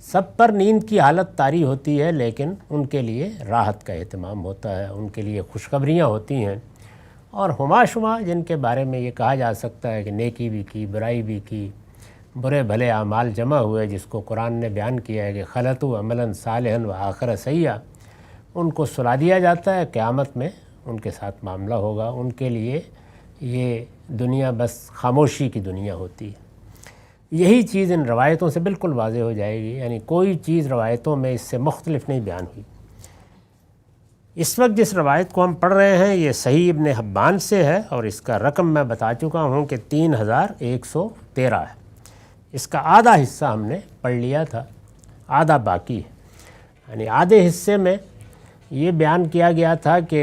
سب پر نیند کی حالت طاری ہوتی ہے، لیکن ان کے لیے راحت کا اہتمام ہوتا ہے، ان کے لیے خوشخبریاں ہوتی ہیں، اور ہما شما جن کے بارے میں یہ کہا جا سکتا ہے کہ نیکی بھی کی، برائی بھی کی، برے بھلے اعمال جمع ہوئے، جس کو قرآن نے بیان کیا ہے کہ خلطوا عملا صالحا وآخر سیئا، ان کو سلا دیا جاتا ہے۔ قیامت میں ان کے ساتھ معاملہ ہوگا، ان کے لیے یہ دنیا بس خاموشی کی دنیا ہوتی ہے۔ یہی چیز ان روایتوں سے بالکل واضح ہو جائے گی، یعنی کوئی چیز روایتوں میں اس سے مختلف نہیں بیان ہوئی۔ اس وقت جس روایت کو ہم پڑھ رہے ہیں یہ صحیح ابن حبان سے ہے، اور اس کا رقم میں بتا چکا ہوں کہ 3113 ہے۔ اس کا آدھا حصہ ہم نے پڑھ لیا تھا، آدھا باقی ہے۔ یعنی آدھے حصے میں یہ بیان کیا گیا تھا کہ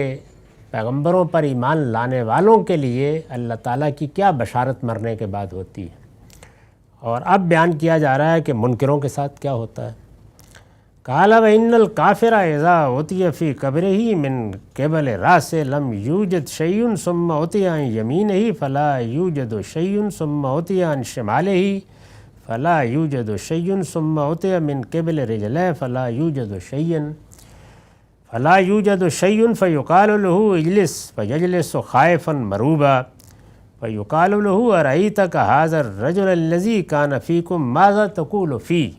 پیغمبروں پر ایمان لانے والوں کے لیے اللہ تعالیٰ کی کیا بشارت مرنے کے بعد ہوتی ہے، اور اب بیان کیا جا رہا ہے کہ منکروں کے ساتھ کیا ہوتا ہے۔ قال وإن الكافر إذا أوتي في قبره من قبل رأسه لم يوجد شيء ثم أوتي عن يمينه فلا يوجد شيء ثم أوتي عن شماله فلا يوجد شيء ثم أوتي من قبل رجليه فلا يوجد شيء فيقال له اجلس فيجلس خائفا مروبا فيقال له أرأيتك هذا الرجل الذي كان فيكم ماذا تقول فيه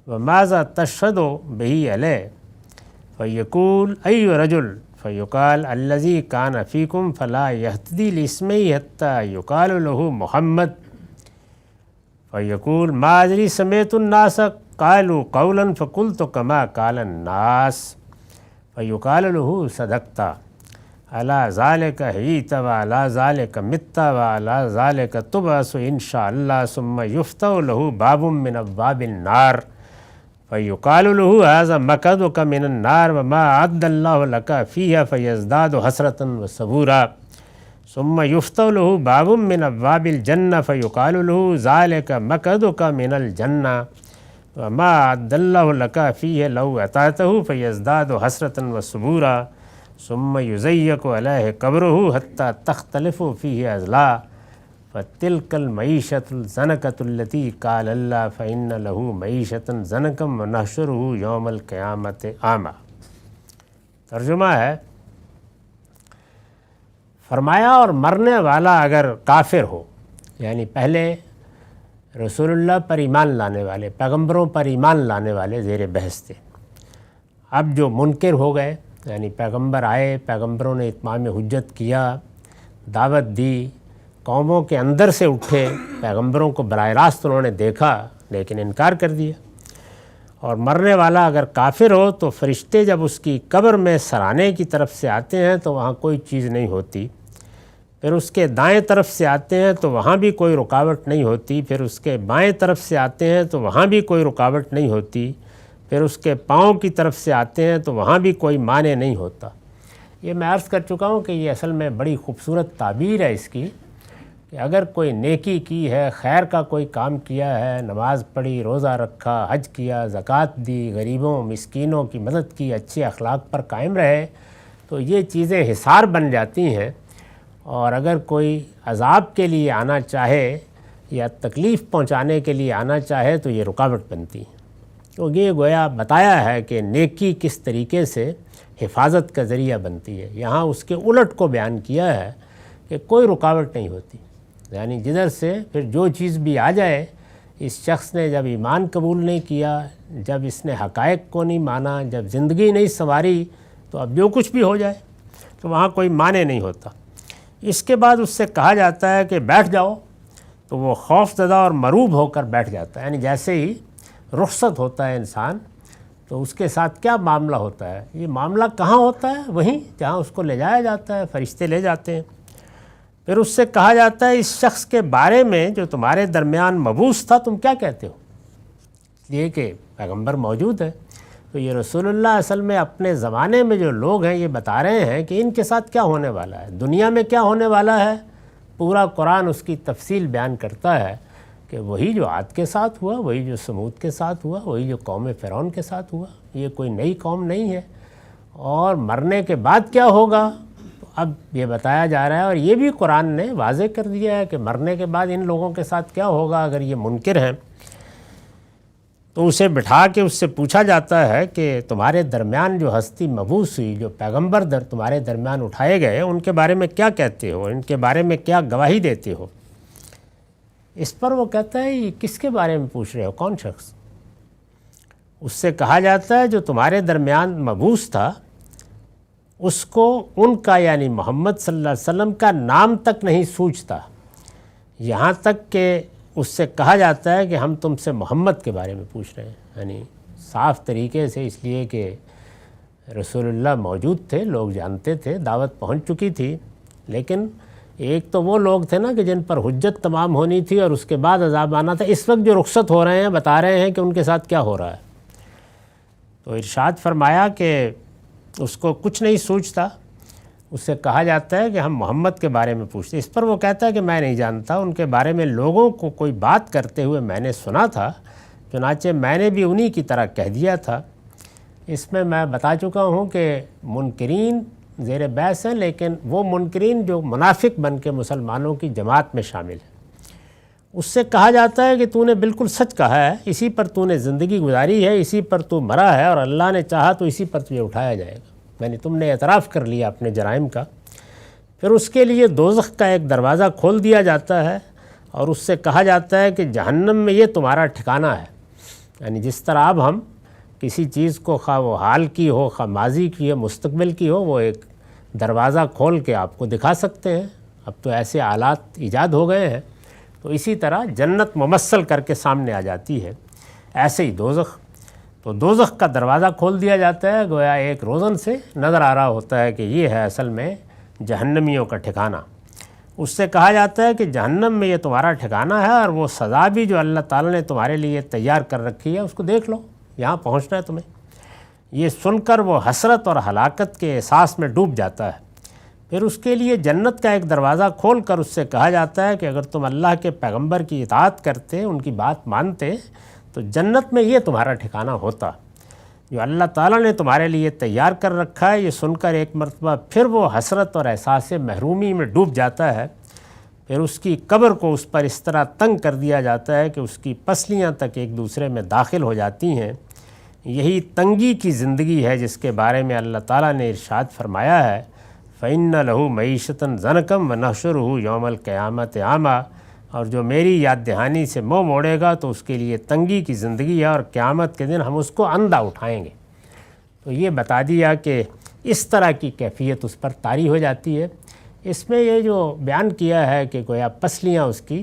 وماذا تشهد به عليه فيقول أي رجل فيقال الذي كان فيكم فلا يهتدي لاسمه حتى يقال له محمد فيقول ما أدري سمعت الناس قالوا قولا فقلت كما قال الناس فيقال له صدقت على ذلك حييت وعلى ذلك مت وعلى ذلك تبعث إن شاء الله ثم يفتح له باب من أبواب النار فيقال له هذا مقعدك من النار وما أعد الله لك فيها فيزداد حسرة وصبورا ثم يفتح له باب من أبواب الجنة فيقال له ذلك مقعدك من الجنة وما أعد الله لك فيه لو أطعته فيزداد حسرة وصبورا ثم يزيق عليه قبره حتى تختلف فيه أضلاع فتلك المعيشة الزنكة التي قال الله فإن له معيشة زنكا ونحشره يوم القيامة أعمى۔ ترجمہ ہے، فرمایا اور مرنے والا اگر کافر ہو، یعنی پہلے رسول اللہ پر ایمان لانے والے، پیغمبروں پر ایمان لانے والے زیر بحث تھے، اب جو منکر ہو گئے، یعنی پیغمبر آئے، پیغمبروں نے اتمام حجت کیا، دعوت دی، قوموں کے اندر سے اٹھے، پیغمبروں کو براہ راست انہوں نے دیکھا لیکن انکار کر دیا، اور مرنے والا اگر کافر ہو تو فرشتے جب اس کی قبر میں سرانے کی طرف سے آتے ہیں تو وہاں کوئی چیز نہیں ہوتی، پھر اس کے دائیں طرف سے آتے ہیں تو وہاں بھی کوئی رکاوٹ نہیں ہوتی، پھر اس کے بائیں طرف سے آتے ہیں تو وہاں بھی کوئی رکاوٹ نہیں ہوتی، پھر اس کے پاؤں کی طرف سے آتے ہیں تو وہاں بھی کوئی مانع نہیں ہوتا۔ یہ میں عرض کر چکا ہوں کہ یہ اصل میں بڑی خوبصورت تعبیر ہے اس کی کہ اگر کوئی نیکی کی ہے، خیر کا کوئی کام کیا ہے، نماز پڑھی، روزہ رکھا، حج کیا، زکوٰۃ دی، غریبوں مسکینوں کی مدد کی، اچھے اخلاق پر قائم رہے، تو یہ چیزیں حصار بن جاتی ہیں۔ اور اگر کوئی عذاب کے لیے آنا چاہے یا تکلیف پہنچانے کے لیے آنا چاہے تو یہ رکاوٹ بنتی ہے، کیونکہ یہ گویا بتایا ہے کہ نیکی کس طریقے سے حفاظت کا ذریعہ بنتی ہے۔ یہاں اس کے الٹ کو بیان کیا ہے کہ کوئی رکاوٹ نہیں ہوتی، یعنی جدھر سے پھر جو چیز بھی آ جائے، اس شخص نے جب ایمان قبول نہیں کیا، جب اس نے حقائق کو نہیں مانا، جب زندگی نہیں سنواری، تو اب جو کچھ بھی ہو جائے تو وہاں کوئی معنی نہیں ہوتا۔ اس کے بعد اس سے کہا جاتا ہے کہ بیٹھ جاؤ، تو وہ خوف زدہ اور مروب ہو کر بیٹھ جاتا ہے، یعنی جیسے ہی رخصت ہوتا ہے انسان تو اس کے ساتھ کیا معاملہ ہوتا ہے؟ یہ معاملہ کہاں ہوتا ہے؟ وہیں جہاں اس کو لے جایا جاتا ہے، فرشتے لے جاتے ہیں۔ پھر اس سے کہا جاتا ہے اس شخص کے بارے میں جو تمہارے درمیان مبعوث تھا تم کیا کہتے ہو؟ یہ کہ پیغمبر موجود ہے، تو یہ رسول اللہ اصل میں اپنے زمانے میں جو لوگ ہیں یہ بتا رہے ہیں کہ ان کے ساتھ کیا ہونے والا ہے، دنیا میں کیا ہونے والا ہے۔ پورا قرآن اس کی تفصیل بیان کرتا ہے کہ وہی جو عاد کے ساتھ ہوا، وہی جو سمود کے ساتھ ہوا، وہی جو قوم فرعون کے ساتھ ہوا، یہ کوئی نئی قوم نہیں ہے۔ اور مرنے کے بعد کیا ہوگا تو اب یہ بتایا جا رہا ہے، اور یہ بھی قرآن نے واضح کر دیا ہے کہ مرنے کے بعد ان لوگوں کے ساتھ کیا ہوگا اگر یہ منکر ہیں۔ تو اسے بٹھا کے اس سے پوچھا جاتا ہے کہ تمہارے درمیان جو ہستی مبعوث ہوئی، جو پیغمبر تمہارے درمیان اٹھائے گئے، ان کے بارے میں کیا کہتے ہو، ان کے بارے میں کیا گواہی دیتے ہو؟ اس پر وہ کہتا ہے یہ کس کے بارے میں پوچھ رہے ہو، کون شخص؟ اس سے کہا جاتا ہے جو تمہارے درمیان مبعوث تھا اس کو ان کا یعنی محمد صلی اللہ علیہ وسلم کا نام تک نہیں سوچتا، یہاں تک کہ اس سے کہا جاتا ہے کہ ہم تم سے محمد کے بارے میں پوچھ رہے ہیں، یعنی صاف طریقے سے، اس لیے کہ رسول اللہ موجود تھے، لوگ جانتے تھے، دعوت پہنچ چکی تھی، لیکن ایک تو وہ لوگ تھے نا کہ جن پر حجت تمام ہونی تھی اور اس کے بعد عذاب آنا تھا، اس وقت جو رخصت ہو رہے ہیں بتا رہے ہیں کہ ان کے ساتھ کیا ہو رہا ہے۔ تو ارشاد فرمایا کہ اس کو کچھ نہیں سوچتا، اس سے کہا جاتا ہے کہ ہم محمد کے بارے میں پوچھتے، اس پر وہ کہتا ہے کہ میں نہیں جانتا، ان کے بارے میں لوگوں کو کوئی بات کرتے ہوئے میں نے سنا تھا، چنانچہ میں نے بھی انہی کی طرح کہہ دیا تھا۔ اس میں بتا چکا ہوں کہ منکرین زیر بحث ہیں، لیکن وہ منکرین جو منافق بن کے مسلمانوں کی جماعت میں شامل ہیں۔ اس سے کہا جاتا ہے کہ تو نے بالکل سچ کہا ہے، اسی پر تو نے زندگی گزاری ہے، اسی پر تو مرا ہے، اور اللہ نے چاہا تو اسی پر تجھے اٹھایا جائے گا، یعنی تم نے اعتراف کر لیا اپنے جرائم کا۔ پھر اس کے لیے دوزخ کا ایک دروازہ کھول دیا جاتا ہے اور اس سے کہا جاتا ہے کہ جہنم میں یہ تمہارا ٹھکانہ ہے، یعنی جس طرح اب ہم کسی چیز کو خواہ وہ حال کی ہو، خواہ ماضی کی ہو، مستقبل کی ہو، وہ ایک دروازہ کھول کے آپ کو دکھا سکتے ہیں، اب تو ایسے آلات ایجاد ہو گئے ہیں، تو اسی طرح جنت ممثل کر کے سامنے آ جاتی ہے، ایسے ہی دوزخ۔ تو دوزخ کا دروازہ کھول دیا جاتا ہے، گویا ایک روزن سے نظر آ رہا ہوتا ہے کہ یہ ہے اصل میں جہنمیوں کا ٹھکانہ۔ اس سے کہا جاتا ہے کہ جہنم میں یہ تمہارا ٹھکانہ ہے، اور وہ سزا بھی جو اللہ تعالیٰ نے تمہارے لیے تیار کر رکھی ہے اس کو دیکھ لو، یہاں پہنچنا ہے تمہیں۔ یہ سن کر وہ حسرت اور ہلاکت کے احساس میں ڈوب جاتا ہے۔ پھر اس کے لیے جنت کا ایک دروازہ کھول کر اس سے کہا جاتا ہے کہ اگر تم اللہ کے پیغمبر کی اطاعت کرتے، ان کی بات مانتے، تو جنت میں یہ تمہارا ٹھکانہ ہوتا جو اللہ تعالیٰ نے تمہارے لیے تیار کر رکھا ہے۔ یہ سن کر ایک مرتبہ پھر وہ حسرت اور احساس محرومی میں ڈوب جاتا ہے۔ پھر اس کی قبر کو اس پر اس طرح تنگ کر دیا جاتا ہے کہ اس کی پسلیاں تک ایک دوسرے میں داخل ہو جاتی ہیں۔ یہی تنگی کی زندگی ہے جس کے بارے میں اللہ تعالیٰ نے ارشاد فرمایا ہے، فَإِنَّ لَهُ مَعِيشَةً ضَنْكًا وَنَحْشُرُهُ يَوْمَ الْقِيَامَةِ أَعْمَىٰ، اور جو میری یاد دہانی سے منہ موڑے گا تو اس کے لیے تنگی کی زندگی ہے، اور قیامت کے دن ہم اس کو اندھا اٹھائیں گے۔ تو یہ بتا دیا کہ اس طرح کی کیفیت اس پر طاری ہو جاتی ہے۔ اس میں یہ جو بیان کیا ہے کہ گویا پسلیاں اس کی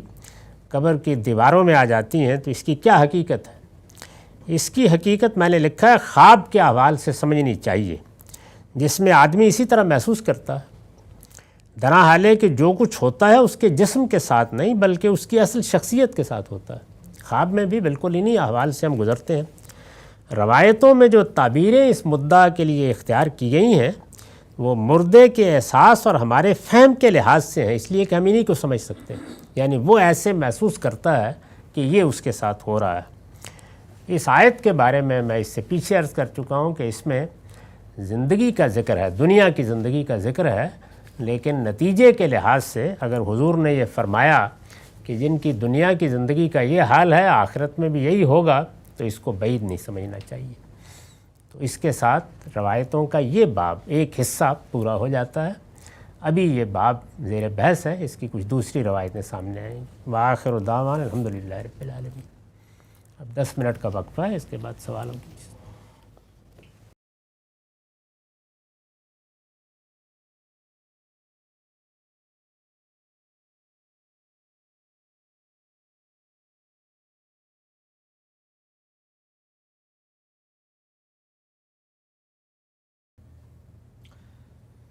قبر کی دیواروں میں آ جاتی ہیں، تو اس کی کیا حقیقت ہے؟ اس کی حقیقت میں نے لکھا ہے خواب کے احوال سے سمجھنی چاہیے، جس میں آدمی اسی طرح محسوس کرتا ہے، درا حالے کہ جو کچھ ہوتا ہے اس کے جسم کے ساتھ نہیں بلکہ اس کی اصل شخصیت کے ساتھ ہوتا ہے۔ خواب میں بھی بالکل انہی احوال سے ہم گزرتے ہیں۔ روایتوں میں جو تعبیریں اس مدعا کے لیے اختیار کی گئی ہیں وہ مردے کے احساس اور ہمارے فہم کے لحاظ سے ہیں، اس لیے کہ ہم انہی کو سمجھ سکتے ہیں، یعنی وہ ایسے محسوس کرتا ہے کہ یہ اس کے ساتھ ہو رہا ہے۔ اس آیت کے بارے میں اس سے پیچھے عرض کر چکا ہوں کہ اس میں زندگی کا ذکر ہے، دنیا کی زندگی کا ذکر ہے، لیکن نتیجے کے لحاظ سے اگر حضور نے یہ فرمایا کہ جن کی دنیا کی زندگی کا یہ حال ہے آخرت میں بھی یہی ہوگا، تو اس کو بعید نہیں سمجھنا چاہیے۔ تو اس کے ساتھ روایتوں کا یہ باب ایک حصہ پورا ہو جاتا ہے۔ ابھی یہ باب زیر بحث ہے، اس کی کچھ دوسری روایتیں سامنے آئیں گی۔ وآخر دعوانا الحمدللہ رب العالمین۔ اب 10 منٹ کا وقفہ ہے، اس کے بعد سوالوں کی۔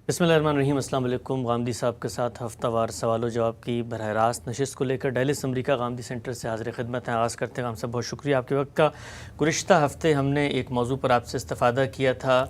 بسم اللہ الرحمن الرحیم۔ السلام علیکم۔ غامدی صاحب کے ساتھ ہفتہ وار سوال و جواب کی براہ راست نشست کو لے کر ڈیلس امریکہ غامدی سینٹر سے حاضر خدمت ہیں۔ آغاز کرتے ہیں۔ ہم سب بہت شکریہ آپ کے وقت کا۔ گزشتہ ہفتے ہم نے ایک موضوع پر آپ سے استفادہ کیا تھا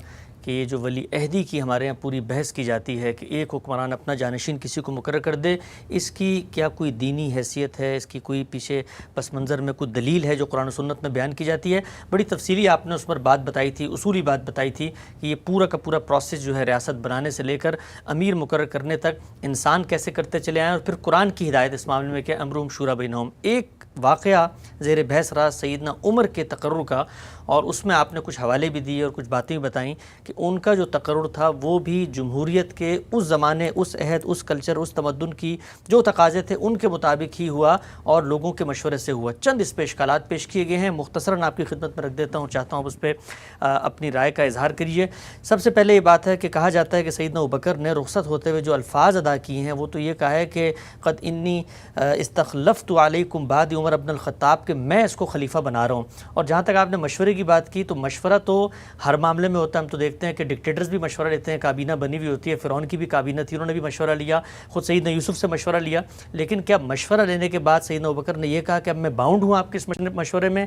کہ یہ جو ولی عہدی کی ہمارے یہاں پوری بحث کی جاتی ہے کہ ایک حکمران اپنا جانشین کسی کو مقرر کر دے، اس کی کیا کوئی دینی حیثیت ہے، اس کی کوئی پیچھے پس منظر میں کوئی دلیل ہے جو قرآن و سنت میں بیان کی جاتی ہے؟ بڑی تفصیلی آپ نے اس پر بات بتائی تھی، اصولی بات بتائی تھی کہ یہ پورا کا پورا پروسیس جو ہے ریاست بنانے سے لے کر امیر مقرر کرنے تک انسان کیسے کرتے چلے آئیں، اور پھر قرآن کی ہدایت اس معاملے میں کہ امرہم شورا بینہم۔ ایک واقعہ زیر بحث رہا سیدنا عمر کے تقرر کا، اور اس میں آپ نے کچھ حوالے بھی دیے اور کچھ باتیں بھی بتائیں کہ ان کا جو تقرر تھا وہ بھی جمہوریت کے اس زمانے، اس عہد، اس کلچر، اس تمدن کی جو تقاضے تھے ان کے مطابق ہی ہوا اور لوگوں کے مشورے سے ہوا۔ چند اس پہ اشکالات پیش کیے گئے ہیں، مختصراً آپ کی خدمت میں رکھ دیتا ہوں، چاہتا ہوں آپ اس پہ اپنی رائے کا اظہار کریے۔ سب سے پہلے یہ بات ہے کہ کہا جاتا ہے کہ سیدنا ابوبکر نے رخصت ہوتے ہوئے جو الفاظ ادا کیے ہیں وہ تو یہ کہا ہے کہ قد انی استخلفت علیکم بعد عمر ابن الخطاب، کہ میں اس کو خلیفہ بنا رہا ہوں۔ اور جہاں تک آپ نے مشورے کی بات کی تو مشورہ تو ہر معاملے میں ہوتا ہے، ہم تو دیکھتے ہیں کہ ڈکٹیٹرز بھی مشورہ لیتے ہیں، کابینہ بنی ہوئی ہوتی ہے، فرعون کی بھی کابینہ تھی، انہوں نے بھی مشورہ لیا، خود سیدنا یوسف سے مشورہ لیا، لیکن کیا مشورہ لینے کے بعد سیدنا ابوبکر نے یہ کہا کہ اب میں باؤنڈ ہوں آپ کے اس مشورے میں؟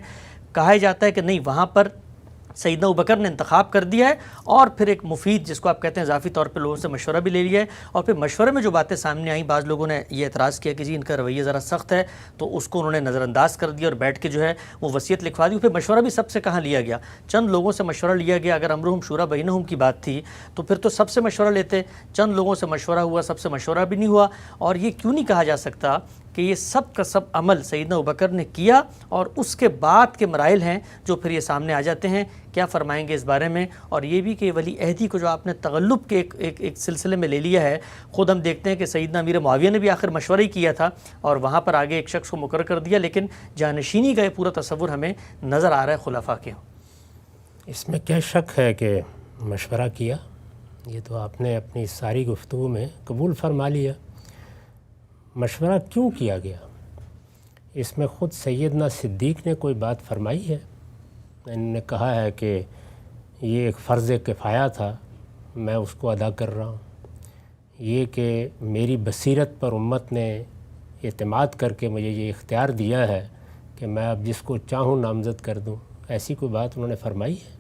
کہا جاتا ہے کہ نہیں، وہاں پر سیدنا ابوبکر نے انتخاب کر دیا ہے اور پھر ایک مفید، جس کو آپ کہتے ہیں اضافی طور پہ لوگوں سے مشورہ بھی لے لیا ہے، اور پھر مشورے میں جو باتیں سامنے آئیں بعض لوگوں نے یہ اعتراض کیا کہ جی ان کا رویہ ذرا سخت ہے، تو اس کو انہوں نے نظر انداز کر دیا اور بیٹھ کے جو ہے وہ وصیت لکھوا دی۔ پھر مشورہ بھی سب سے کہاں لیا گیا؟ چند لوگوں سے مشورہ لیا گیا۔ اگر امرہم شورا بینہم کی بات تھی تو پھر تو سب سے مشورہ لیتے، چند لوگوں سے مشورہ ہوا، سب سے مشورہ بھی نہیں ہوا۔ اور یہ کیوں نہیں کہا جا سکتا کہ یہ سب کا سب عمل سیدنا ابوبکر نے کیا اور اس کے بعد کے مراحل ہیں جو پھر یہ سامنے آ جاتے ہیں؟ کیا فرمائیں گے اس بارے میں؟ اور یہ بھی کہ ولی عہدی کو جو آپ نے تغلب کے ایک سلسلے میں لے لیا ہے، خود ہم دیکھتے ہیں کہ سیدنا امیر معاویہ نے بھی آخر مشورہ ہی کیا تھا اور وہاں پر آگے ایک شخص کو مقرر کر دیا، لیکن جانشینی کا یہ پورا تصور ہمیں نظر آ رہا ہے خلفاء کے۔ اس میں کیا شک ہے کہ مشورہ کیا؟ یہ تو آپ نے اپنی ساری گفتگو میں قبول فرما لیا۔ مشورہ کیوں کیا گیا؟ اس میں خود سیدنا صدیق نے کوئی بات فرمائی ہے؟ انہوں نے کہا ہے کہ یہ ایک فرض کفایہ تھا، میں اس کو ادا کر رہا ہوں۔ یہ کہ میری بصیرت پر امت نے اعتماد کر کے مجھے یہ اختیار دیا ہے کہ میں اب جس کو چاہوں نامزد کر دوں، ایسی کوئی بات انہوں نے فرمائی ہے؟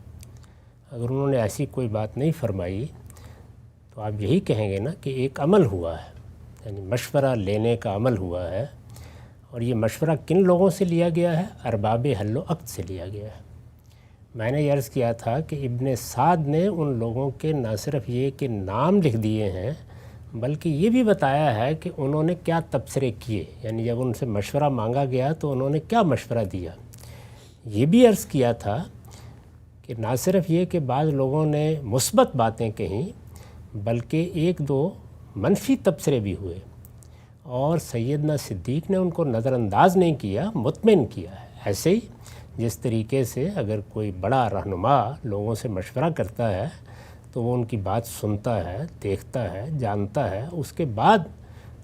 اگر انہوں نے ایسی کوئی بات نہیں فرمائی تو آپ یہی کہیں گے نا کہ ایک عمل ہوا ہے، یعنی مشورہ لینے کا عمل ہوا ہے۔ اور یہ مشورہ کن لوگوں سے لیا گیا ہے؟ ارباب حل و عقد سے لیا گیا ہے۔ میں نے یہ عرض کیا تھا کہ ابن سعد نے ان لوگوں کے نہ صرف یہ کہ نام لکھ دیے ہیں بلکہ یہ بھی بتایا ہے کہ انہوں نے کیا تبصرے کیے، یعنی جب ان سے مشورہ مانگا گیا تو انہوں نے کیا مشورہ دیا۔ یہ بھی عرض کیا تھا کہ نہ صرف یہ کہ بعض لوگوں نے مثبت باتیں کہیں بلکہ ایک دو منفی تبصرے بھی ہوئے، اور سیدنا صدیق نے ان کو نظر انداز نہیں کیا، مطمئن کیا ہے۔ ایسے ہی جس طریقے سے اگر کوئی بڑا رہنما لوگوں سے مشورہ کرتا ہے تو وہ ان کی بات سنتا ہے، دیکھتا ہے، جانتا ہے، اس کے بعد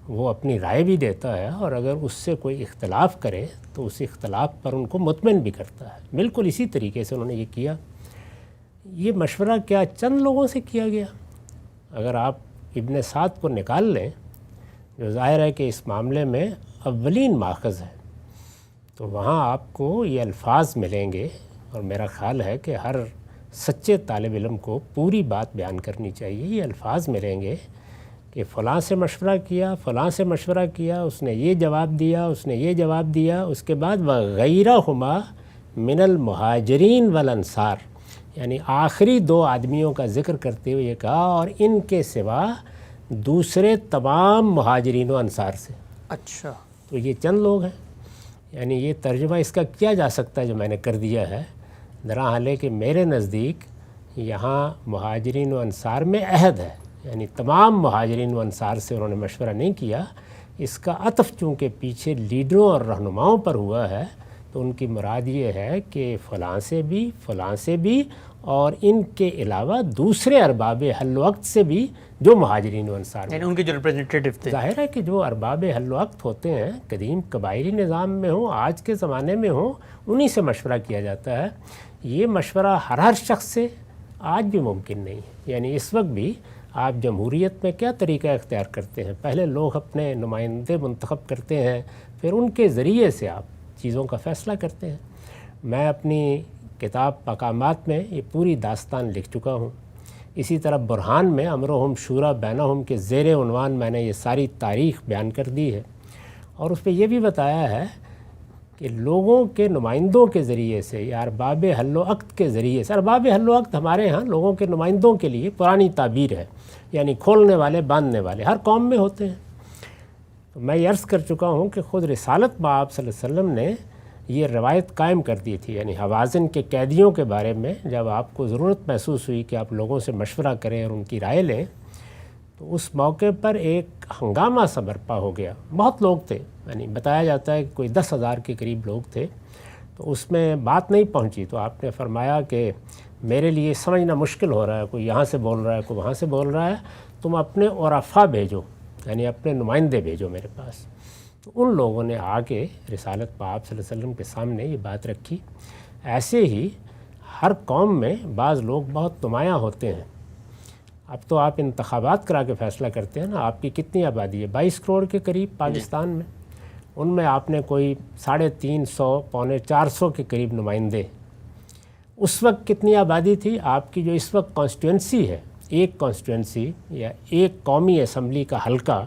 وہ اپنی رائے بھی دیتا ہے، اور اگر اس سے کوئی اختلاف کرے تو اس اختلاف پر ان کو مطمئن بھی کرتا ہے۔ بالکل اسی طریقے سے انہوں نے یہ کیا۔ یہ مشورہ کیا چند لوگوں سے کیا گیا؟ اگر آپ ابن سعد کو نکال لیں جو ظاہر ہے کہ اس معاملے میں اولین ماخذ ہے، تو وہاں آپ کو یہ الفاظ ملیں گے، اور میرا خیال ہے کہ ہر سچے طالب علم کو پوری بات بیان کرنی چاہیے. یہ الفاظ ملیں گے کہ فلاں سے مشورہ کیا، فلاں سے مشورہ کیا، اس نے یہ جواب دیا، اس نے یہ جواب دیا، اس کے بعد وغیرہما من المہاجرین والانصار، یعنی آخری 2 آدمیوں کا ذکر کرتے ہوئے یہ کہا اور ان کے سوا دوسرے تمام مہاجرین و انصار سے. اچھا، تو یہ چند لوگ ہیں. یعنی یہ ترجمہ اس کا کیا جا سکتا ہے جو میں نے کر دیا ہے، درحال ہے کہ میرے نزدیک یہاں مہاجرین و انصار میں عہد ہے، یعنی تمام مہاجرین و انصار سے انہوں نے مشورہ نہیں کیا. اس کا عطف چونکہ پیچھے لیڈروں اور رہنماؤں پر ہوا ہے تو ان کی مراد یہ ہے کہ فلاں سے بھی، فلاں سے بھی، اور ان کے علاوہ دوسرے ارباب حل وقت سے بھی جو مہاجرین و انصار میں، یعنی ان کے جو ریپرزنٹیٹیو تھے. ظاہر ہے کہ جو ارباب حل وقت ہوتے ہیں قدیم قبائلی نظام میں ہوں، آج کے زمانے میں ہوں، انہی سے مشورہ کیا جاتا ہے. یہ مشورہ ہر شخص سے آج بھی ممکن نہیں ہے. یعنی اس وقت بھی آپ جمہوریت میں کیا طریقہ اختیار کرتے ہیں، پہلے لوگ اپنے نمائندے منتخب کرتے ہیں، پھر ان کے ذریعے سے آپ چیزوں کا فیصلہ کرتے ہیں. میں اپنی کتاب مقامات میں یہ پوری داستان لکھ چکا ہوں. اسی طرح برہان میں امرہم شورا بینہم کے زیر عنوان میں نے یہ ساری تاریخ بیان کر دی ہے، اور اس پہ یہ بھی بتایا ہے کہ لوگوں کے نمائندوں کے ذریعے سے یا ارباب حل و عقد کے ذریعے سے، ارباب حل و عقد ہمارے ہاں لوگوں کے نمائندوں کے لیے پرانی تعبیر ہے، یعنی کھولنے والے باندھنے والے ہر قوم میں ہوتے ہیں. تو میں یہ عرض کر چکا ہوں کہ خود رسالت بآب صلی اللہ علیہ وسلم نے یہ روایت قائم کر دی تھی. یعنی حوازن کے قیدیوں کے بارے میں جب آپ کو ضرورت محسوس ہوئی کہ آپ لوگوں سے مشورہ کریں اور ان کی رائے لیں، تو اس موقع پر ایک ہنگامہ سا برپا ہو گیا. بہت لوگ تھے، یعنی بتایا جاتا ہے کہ کوئی 10,000 کے قریب لوگ تھے. تو اس میں بات نہیں پہنچی تو آپ نے فرمایا کہ میرے لیے سمجھنا مشکل ہو رہا ہے، کوئی یہاں سے بول رہا ہے، کوئی وہاں سے بول رہا ہے، تم اپنے عرفا بھیجو، یعنی اپنے نمائندے بھیجو میرے پاس. تو ان لوگوں نے آ کے رسالت پاک صلی اللہ علیہ وسلم کے سامنے یہ بات رکھی. ایسے ہی ہر قوم میں بعض لوگ بہت نمایاں ہوتے ہیں. اب تو آپ انتخابات کرا کے فیصلہ کرتے ہیں نا. آپ کی کتنی آبادی ہے؟ 22 کروڑ کے قریب پاکستان میں. ان میں آپ نے کوئی 350 پونے 400 کے قریب نمائندے. اس وقت کتنی آبادی تھی آپ کی؟ جو اس وقت کانسٹیٹوئنسی ہے، ایک کانسٹیٹوئنسی یا ایک قومی اسمبلی کا حلقہ،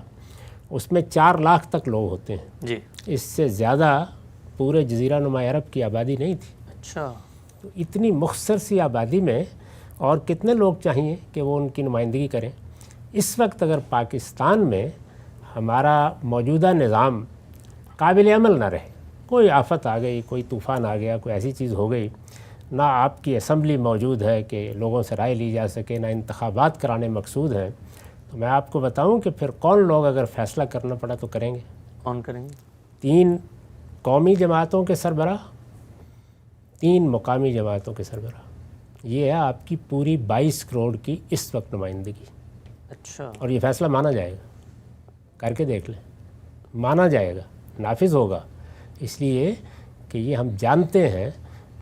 اس میں 4 لاکھ تک لوگ ہوتے ہیں. جی، اس سے زیادہ پورے جزیرہ نما عرب کی آبادی نہیں تھی. اچھا. تو اتنی مختصر سی آبادی میں اور کتنے لوگ چاہیے کہ وہ ان کی نمائندگی کریں. اس وقت اگر پاکستان میں ہمارا موجودہ نظام قابل عمل نہ رہے، کوئی آفت آ گئی، کوئی طوفان آ گیا، کوئی ایسی چیز ہو گئی، نہ آپ کی اسمبلی موجود ہے کہ لوگوں سے رائے لی جا سکے، نہ انتخابات کرانے مقصود ہیں، تو میں آپ کو بتاؤں کہ پھر کون لوگ اگر فیصلہ کرنا پڑا تو کریں گے؟ کون کریں گے؟ 3 قومی جماعتوں کے سربراہ، 3 مقامی جماعتوں کے سربراہ. یہ ہے آپ کی پوری 22 کروڑ کی اس وقت نمائندگی. اچھا. اور یہ فیصلہ مانا جائے گا، کر کے دیکھ لیں، مانا جائے گا، نافذ ہوگا. اس لیے کہ یہ ہم جانتے ہیں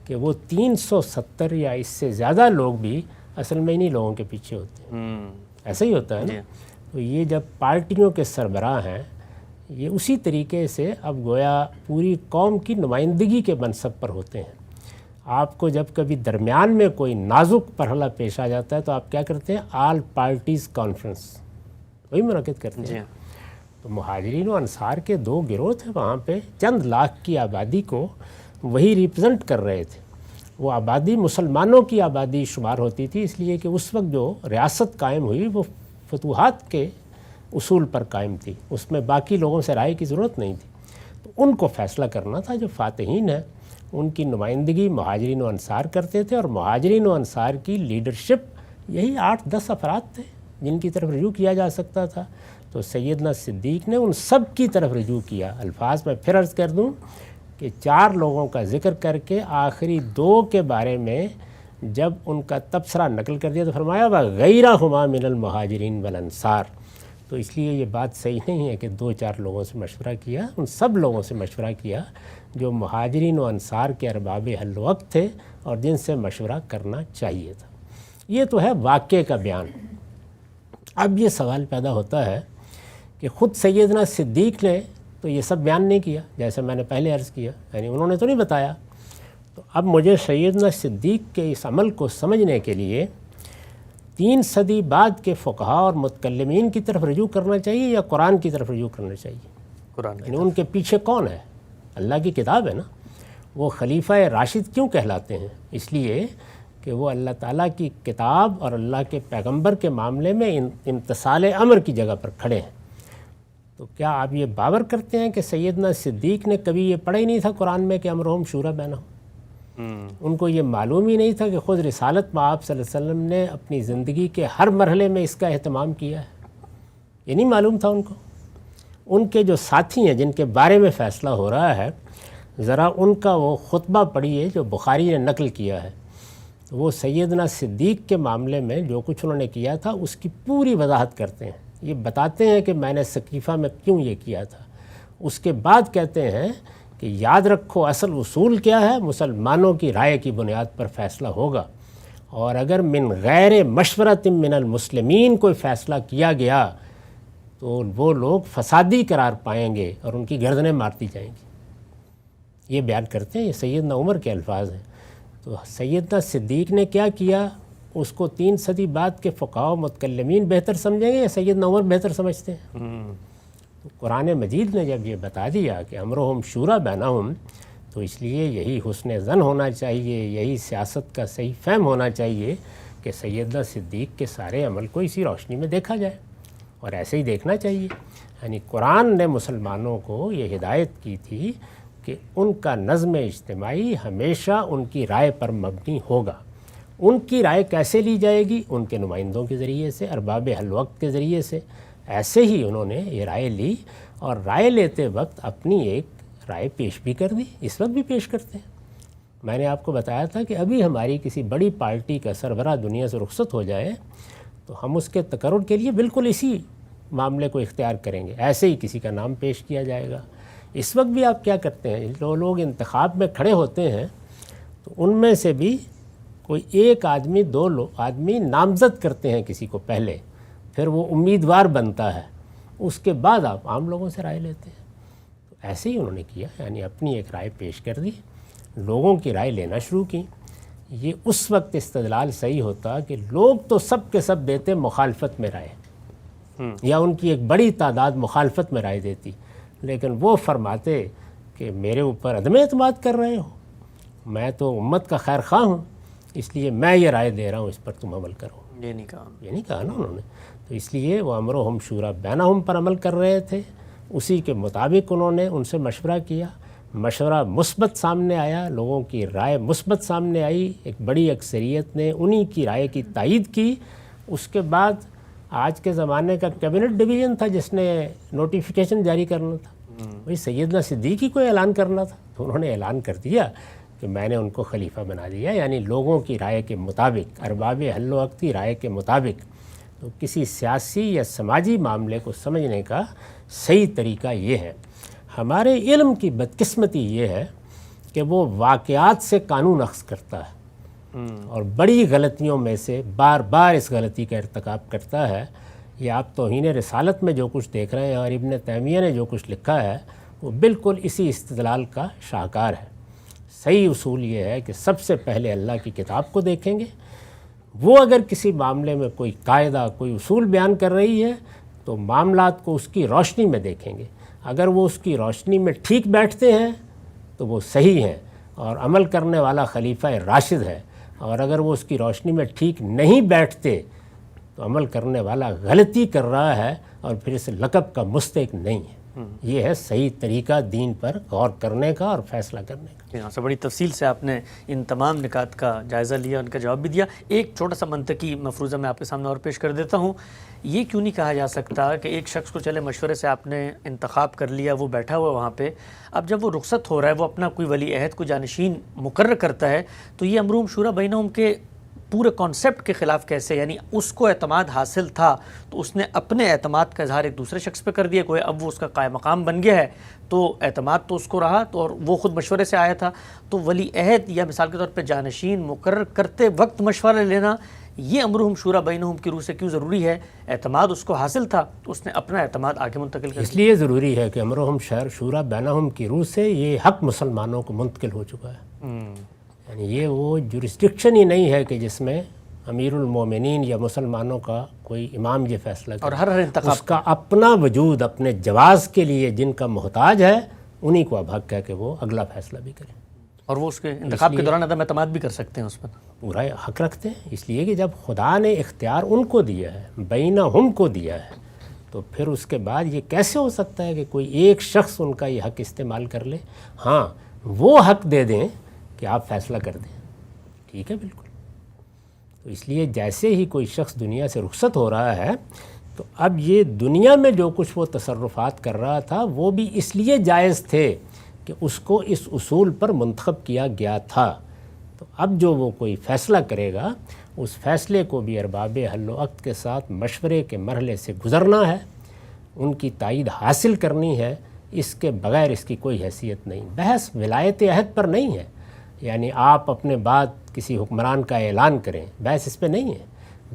کہ وہ 370 یا اس سے زیادہ لوگ بھی اصل میں انہی لوگوں کے پیچھے ہوتے ہیں. ایسا ہی ہوتا ہے نا. تو یہ جب پارٹیوں کے سربراہ ہیں، یہ اسی طریقے سے اب گویا پوری قوم کی نمائندگی کے منصب پر ہوتے ہیں. آپ کو جب کبھی درمیان میں کوئی نازک مرحلہ پیش آ جاتا ہے تو آپ کیا کرتے ہیں؟ آل پارٹیز کانفرنس وہی منعقد کرتے ہیں. تو مہاجرین و انصار کے 2 گروہ تھے وہاں پہ، چند لاکھ کی آبادی کو وہی ریپرزنٹ کر رہے تھے. وہ آبادی مسلمانوں کی آبادی شمار ہوتی تھی، اس لیے کہ اس وقت جو ریاست قائم ہوئی وہ فتوحات کے اصول پر قائم تھی، اس میں باقی لوگوں سے رائے کی ضرورت نہیں تھی. تو ان کو فیصلہ کرنا تھا. جو فاتحین ہیں ان کی نمائندگی مہاجرین و انصار کرتے تھے، اور مہاجرین و انصار کی لیڈرشپ یہی 8-10 افراد تھے جن کی طرف رجوع کیا جا سکتا تھا. تو سیدنا صدیق نے ان سب کی طرف رجوع کیا. الفاظ میں پھر عرض کر دوں کہ 4 لوگوں کا ذکر کر کے آخری 2 کے بارے میں جب ان کا تبصرہ نقل کر دیا تو فرمایا وغیرہما من المہاجرین والانصار. تو اس لیے یہ بات صحیح نہیں ہے کہ 2-4 لوگوں سے مشورہ کیا، ان سب لوگوں سے مشورہ کیا جو مہاجرین و انصار کے ارباب حل وقت تھے اور جن سے مشورہ کرنا چاہیے تھا. یہ تو ہے واقعے کا بیان. اب یہ سوال پیدا ہوتا ہے کہ خود سیدنا صدیق نے تو یہ سب بیان نہیں کیا، جیسے میں نے پہلے عرض کیا، یعنی انہوں نے تو نہیں بتایا. تو اب مجھے سیدنا صدیق کے اس عمل کو سمجھنے کے لیے 3 صدی بعد کے فقہا اور متکلمین کی طرف رجوع کرنا چاہیے یا قرآن کی طرف رجوع کرنا چاہیے؟ قرآن یعنی ان کے پیچھے کون ہے؟ اللہ کی کتاب ہے نا. وہ خلیفہ راشد کیوں کہلاتے ہیں؟ اس لیے کہ وہ اللہ تعالیٰ کی کتاب اور اللہ کے پیغمبر کے معاملے میں امتثال امر کی جگہ پر کھڑے ہیں. تو کیا آپ یہ باور کرتے ہیں کہ سیدنا صدیق نے کبھی یہ پڑھا ہی نہیں تھا قرآن میں کہ امرہم شورا بینہم؟ ان کو یہ معلوم ہی نہیں تھا کہ خود رسالت میں آپ صلی اللہ علیہ وسلم نے اپنی زندگی کے ہر مرحلے میں اس کا اہتمام کیا ہے؟ یہ نہیں معلوم تھا ان کو. ان کے جو ساتھی ہیں جن کے بارے میں فیصلہ ہو رہا ہے، ذرا ان کا وہ خطبہ پڑھیے جو بخاری نے نقل کیا ہے. وہ سیدنا صدیق کے معاملے میں جو کچھ انہوں نے کیا تھا اس کی پوری وضاحت کرتے ہیں. یہ بتاتے ہیں کہ میں نے سقیفہ میں کیوں یہ کیا تھا. اس کے بعد کہتے ہیں کہ یاد رکھو اصل اصول کیا ہے، مسلمانوں کی رائے کی بنیاد پر فیصلہ ہوگا، اور اگر من غیر مشورۃ من المسلمین کوئی فیصلہ کیا گیا تو وہ لوگ فسادی قرار پائیں گے اور ان کی گردنیں مارتی جائیں گی. یہ بیان کرتے ہیں، یہ سیدنا عمر کے الفاظ ہیں. تو سیدنا صدیق نے کیا کیا اس کو 3 صدی بعد کے فقہا و متکلمین بہتر سمجھیں گے یا سیدنا عمر بہتر سمجھتے ہیں؟ تو قرآن مجید نے جب یہ بتا دیا کہ امرہم شورا بینہم، تو اس لیے یہی حسن ظن ہونا چاہیے، یہی سیاست کا صحیح فہم ہونا چاہیے کہ سیدنا صدیق کے سارے عمل کو اسی روشنی میں دیکھا جائے، اور ایسے ہی دیکھنا چاہیے. یعنی قرآن نے مسلمانوں کو یہ ہدایت کی تھی کہ ان کا نظم اجتماعی ہمیشہ ان کی رائے پر مبنی ہوگا. ان کی رائے کیسے لی جائے گی؟ ان کے نمائندوں کے ذریعے سے، ارباب حل وقت کے ذریعے سے. ایسے ہی انہوں نے یہ رائے لی، اور رائے لیتے وقت اپنی ایک رائے پیش بھی کر دی. اس وقت بھی پیش کرتے ہیں. میں نے آپ کو بتایا تھا کہ ابھی ہماری کسی بڑی پارٹی کا سربراہ دنیا سے رخصت ہو جائے تو ہم اس کے تقرر کے لیے بالکل اسی معاملے کو اختیار کریں گے، ایسے ہی کسی کا نام پیش کیا جائے گا. اس وقت بھی آپ کیا کرتے ہیں، جو لوگ انتخاب میں کھڑے ہوتے ہیں تو ان میں سے بھی کوئی ایک آدمی 2 آدمی نامزد کرتے ہیں کسی کو پہلے، پھر وہ امیدوار بنتا ہے، اس کے بعد آپ عام لوگوں سے رائے لیتے ہیں. تو ایسے ہی انہوں نے کیا، یعنی اپنی ایک رائے پیش کر دی، لوگوں کی رائے لینا شروع کی. یہ اس وقت استدلال صحیح ہوتا کہ لوگ تو سب کے سب دیتے مخالفت میں رائے، یا ان کی ایک بڑی تعداد مخالفت میں رائے دیتی، لیکن وہ فرماتے کہ میرے اوپر عدم اعتماد کر رہے ہو، میں تو امت کا خیر خواہ ہوں، اس لیے میں یہ رائے دے رہا ہوں، اس پر تم عمل کرو. یہ نہیں کہا نا انہوں نے. تو اس لیے وہ امرہم شورا بینہم پر عمل کر رہے تھے. اسی کے مطابق انہوں نے ان سے مشورہ کیا، مشورہ مثبت سامنے آیا، لوگوں کی رائے مثبت سامنے آئی، ایک بڑی اکثریت نے انہی کی رائے کی تائید کی. اس کے بعد آج کے زمانے کا کیبنٹ ڈویژن تھا جس نے نوٹیفیکیشن جاری کرنا تھا، وہی سیدنا صدیق ہی کو اعلان کرنا تھا. تو انہوں نے اعلان کر دیا کہ میں نے ان کو خلیفہ بنا دیا، یعنی لوگوں کی رائے کے مطابق، ارباب حل وقت کی رائے کے مطابق. تو کسی سیاسی یا سماجی معاملے کو سمجھنے کا صحیح طریقہ یہ ہے. ہمارے علم کی بدقسمتی یہ ہے کہ وہ واقعات سے قانون اخذ کرتا ہے، اور بڑی غلطیوں میں سے بار بار اس غلطی کا ارتکاب کرتا ہے. یہ آپ توہین رسالت میں جو کچھ دیکھ رہے ہیں اور ابن تیمیہ نے جو کچھ لکھا ہے وہ بالکل اسی استدلال کا شاہکار ہے. صحیح اصول یہ ہے کہ سب سے پہلے اللہ کی کتاب کو دیکھیں گے. وہ اگر کسی معاملے میں کوئی قاعدہ، کوئی اصول بیان کر رہی ہے تو معاملات کو اس کی روشنی میں دیکھیں گے. اگر وہ اس کی روشنی میں ٹھیک بیٹھتے ہیں تو وہ صحیح ہیں اور عمل کرنے والا خلیفہ راشد ہے، اور اگر وہ اس کی روشنی میں ٹھیک نہیں بیٹھتے تو عمل کرنے والا غلطی کر رہا ہے اور پھر اس لقب کا مستحق نہیں ہے. یہ ہے صحیح طریقہ دین پر غور کرنے کا اور فیصلہ کرنے کا. یہاں سے بڑی تفصیل سے آپ نے ان تمام نکات کا جائزہ لیا، ان کا جواب بھی دیا. ایک چھوٹا سا منطقی مفروضہ میں آپ کے سامنے اور پیش کر دیتا ہوں. یہ کیوں نہیں کہا جا سکتا کہ ایک شخص کو چلے مشورے سے آپ نے انتخاب کر لیا، وہ بیٹھا ہوا وہاں پہ، اب جب وہ رخصت ہو رہا ہے، وہ اپنا کوئی ولی عہد کو جانشین مقرر کرتا ہے، تو یہ امرہم شورا بینہم کے پورے کانسیپٹ کے خلاف کیسے؟ یعنی اس کو اعتماد حاصل تھا تو اس نے اپنے اعتماد کا اظہار ایک دوسرے شخص پہ کر دیا، کوئی اب وہ اس کا قائم مقام بن گیا ہے تو اعتماد تو اس کو رہا، تو اور وہ خود مشورے سے آیا تھا. تو ولی عہد یا مثال کے طور پہ جانشین مقرر کرتے وقت مشورہ لینا، یہ امرہم شورا بینہم کی روح سے کیوں ضروری ہے؟ اعتماد اس کو حاصل تھا تو اس نے اپنا اعتماد آگے منتقل کر دیا. اس لیے ضروری ہے کہ امرہم شورا بینہم کی روح سے یہ حق مسلمانوں کو منتقل ہو چکا ہے. یعنی یہ وہ جورسڈکشن ہی نہیں ہے کہ جس میں امیر المومنین یا مسلمانوں کا کوئی امام یہ فیصلہ کرے. اور ہر انتخاب اس کا اپنا وجود اپنے جواز کے لیے جن کا محتاج ہے انہی کو اب حق ہے کہ وہ اگلا فیصلہ بھی کریں، اور وہ اس کے انتخاب کے دوران عدم اعتماد بھی کر سکتے ہیں اس پر. پورا حق رکھتے ہیں. اس لیے کہ جب خدا نے اختیار ان کو دیا ہے، بینہم کو دیا ہے، تو پھر اس کے بعد یہ کیسے ہو سکتا ہے کہ کوئی ایک شخص ان کا یہ حق استعمال کر لے؟ ہاں وہ حق دے دیں کہ آپ فیصلہ کر دیں، ٹھیک ہے بالکل. تو اس لیے جیسے ہی کوئی شخص دنیا سے رخصت ہو رہا ہے تو اب یہ دنیا میں جو کچھ وہ تصرفات کر رہا تھا وہ بھی اس لیے جائز تھے کہ اس کو اس اصول پر منتخب کیا گیا تھا. تو اب جو وہ کوئی فیصلہ کرے گا اس فیصلے کو بھی ارباب حل و عقد کے ساتھ مشورے کے مرحلے سے گزرنا ہے، ان کی تائید حاصل کرنی ہے. اس کے بغیر اس کی کوئی حیثیت نہیں. بحث ولایت عہد پر نہیں ہے، یعنی آپ اپنے بعد کسی حکمران کا اعلان کریں، بحث اس پہ نہیں ہے.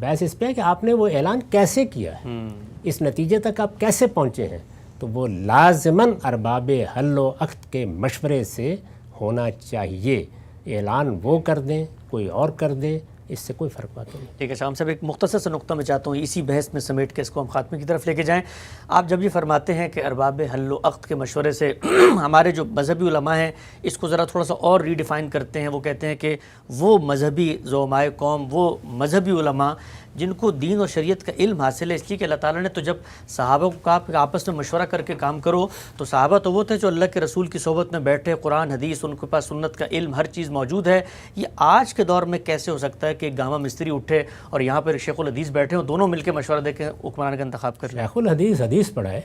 بحث اس پہ ہے کہ آپ نے وہ اعلان کیسے کیا ہے، اس نتیجے تک آپ کیسے پہنچے ہیں. تو وہ لازماً ارباب حل و عقد کے مشورے سے ہونا چاہیے. اعلان وہ کر دیں، کوئی اور کر دے، اس سے کوئی فرق واقع نہیں. ٹھیک ہے شاہم صاحب، ایک مختصر سے نقطہ میں چاہتا ہوں اسی بحث میں سمیٹ کے اس کو ہم خاتمے کی طرف لے کے جائیں. آپ جب یہ فرماتے ہیں کہ ارباب حل و عقد کے مشورے سے، ہمارے جو مذہبی علماء ہیں اس کو ذرا تھوڑا سا اور ری ڈیفائن کرتے ہیں. وہ کہتے ہیں کہ وہ مذہبی زعمائے قوم، وہ مذہبی علماء جن کو دین اور شریعت کا علم حاصل ہے، اس لیے کہ اللہ تعالیٰ نے تو جب صحابہ کو کہا کہ آپس میں مشورہ کر کے کام کرو، تو صحابہ تو وہ تھے جو اللہ کے رسول کی صحبت میں بیٹھے، قرآن حدیث ان کے پاس سنت کا علم ہر چیز موجود ہے. یہ آج کے دور میں کیسے ہو سکتا ہے کہ ایک گاما مستری اٹھے اور یہاں پر شیخ الحدیث بیٹھے ہوں، دونوں مل کے مشورہ دے کے حکمران کا انتخاب کر لیں؟ شیخ الحدیث حدیث پڑھائے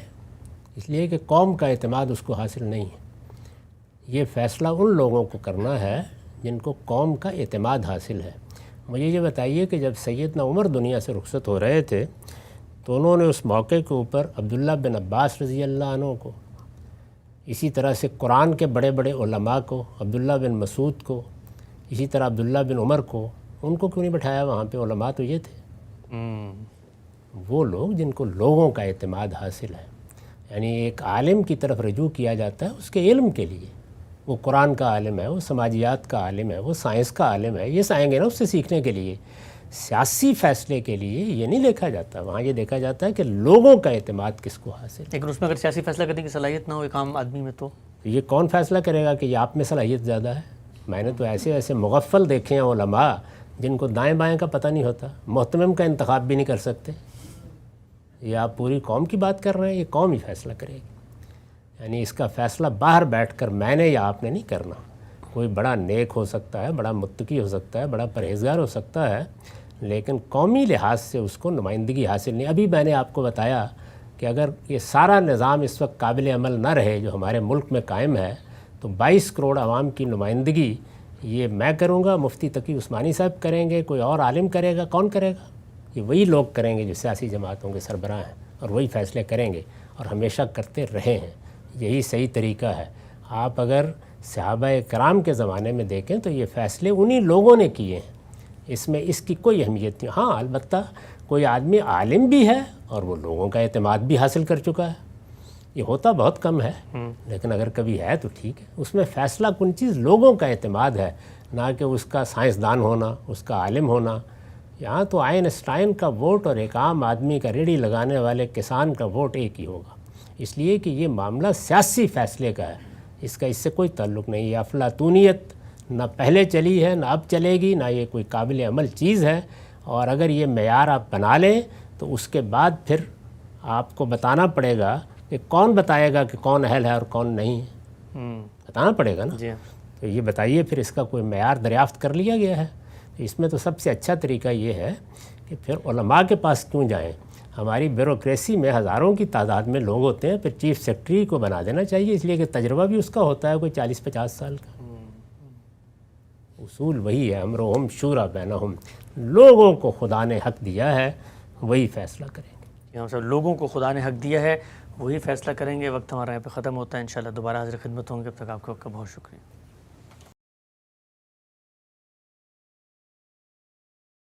اس لیے کہ قوم کا اعتماد اس کو حاصل نہیں ہے. یہ فیصلہ ان لوگوں کو کرنا ہے جن کو قوم کا اعتماد حاصل ہے. مجھے یہ بتائیے کہ جب سیدنا عمر دنیا سے رخصت ہو رہے تھے تو انہوں نے اس موقع کے اوپر عبداللہ بن عباس رضی اللہ عنہ کو، اسی طرح سے قرآن کے بڑے بڑے علماء کو، عبداللہ بن مسعود کو، اسی طرح عبداللہ بن عمر کو، ان کو کیوں نہیں بٹھایا وہاں پہ؟ علماء تو یہ تھے، وہ لوگ جن کو لوگوں کا اعتماد حاصل ہے. یعنی ایک عالم کی طرف رجوع کیا جاتا ہے اس کے علم کے لیے. وہ قرآن کا عالم ہے، وہ سماجیات کا عالم ہے، وہ سائنس کا عالم ہے، یہ آئیں گے نا اس سے سیکھنے کے لیے. سیاسی فیصلے کے لیے یہ نہیں دیکھا جاتا، وہاں یہ دیکھا جاتا ہے کہ لوگوں کا اعتماد کس کو حاصل ہے. لیکن اس میں اگر سیاسی فیصلہ کرنے کی صلاحیت نہ ہو ایک عام آدمی میں، تو یہ کون فیصلہ کرے گا کہ یہ آپ میں صلاحیت زیادہ ہے؟ میں نے تو ایسے ایسے مغفل دیکھے ہیں علماء جن کو دائیں بائیں کا پتہ نہیں ہوتا، محتمم کا انتخاب بھی نہیں کر سکتے. یہ آپ پوری قوم کی بات کر رہے ہیں، یہ قوم ہی فیصلہ کرے گی. یعنی اس کا فیصلہ باہر بیٹھ کر میں نے یا آپ نے نہیں کرنا. کوئی بڑا نیک ہو سکتا ہے، بڑا متقی ہو سکتا ہے، بڑا پرہیزگار ہو سکتا ہے، لیکن قومی لحاظ سے اس کو نمائندگی حاصل نہیں. ابھی میں نے آپ کو بتایا کہ اگر یہ سارا نظام اس وقت قابل عمل نہ رہے جو ہمارے ملک میں قائم ہے، تو 22 کروڑ عوام کی نمائندگی یہ میں کروں گا، مفتی تقی عثمانی صاحب کریں گے، کوئی اور عالم کرے گا. کون کرے گا؟ یہ وہی لوگ کریں گے جو سیاسی جماعتوں کے سربراہ ہیں، اور وہی فیصلے کریں گے اور ہمیشہ کرتے رہے ہیں. یہی صحیح طریقہ ہے. آپ اگر صحابہ کرام کے زمانے میں دیکھیں تو یہ فیصلے انہی لوگوں نے کیے ہیں، اس میں اس کی کوئی اہمیت نہیں. ہاں البتہ کوئی آدمی عالم بھی ہے اور وہ لوگوں کا اعتماد بھی حاصل کر چکا ہے. یہ ہوتا بہت کم ہے، لیکن اگر کبھی ہے تو ٹھیک ہے. اس میں فیصلہ کن چیز لوگوں کا اعتماد ہے، نہ کہ اس کا سائنسدان ہونا، اس کا عالم ہونا. یہاں تو آئنسٹائن کا ووٹ اور ایک عام آدمی کا ریڑھی لگانے والے کسان کا ووٹ ایک ہی ہوگا. اس لیے کہ یہ معاملہ سیاسی فیصلے کا ہے، اس کا اس سے کوئی تعلق نہیں. یہ افلاطونیت نہ پہلے چلی ہے، نہ اب چلے گی، نہ یہ کوئی قابل عمل چیز ہے. اور اگر یہ معیار آپ بنا لیں تو اس کے بعد پھر آپ کو بتانا پڑے گا کہ کون بتائے گا کہ کون اہل ہے اور کون نہیں ہے. بتانا پڑے گا نا. تو یہ بتائیے پھر اس کا کوئی معیار دریافت کر لیا گیا ہے. اس میں تو سب سے اچھا طریقہ یہ ہے کہ پھر علماء کے پاس کیوں جائیں. ہماری بیوروکریسی میں ہزاروں کی تعداد میں لوگ ہوتے ہیں، پھر چیف سیکرٹری کو بنا دینا چاہیے، اس لیے کہ تجربہ بھی اس کا ہوتا ہے کوئی 40-50 سال کا. اصول وہی ہے، امرہم شورا بینہم. لوگوں کو خدا نے حق دیا ہے، وہی فیصلہ کریں گے. ہم سب لوگوں کو خدا نے حق دیا ہے، وہی فیصلہ کریں گے. وقت ہمارا یہاں پہ ختم ہوتا ہے. انشاءاللہ دوبارہ حاضر خدمت ہوں گے. اب تک آپ کا بہت شکریہ.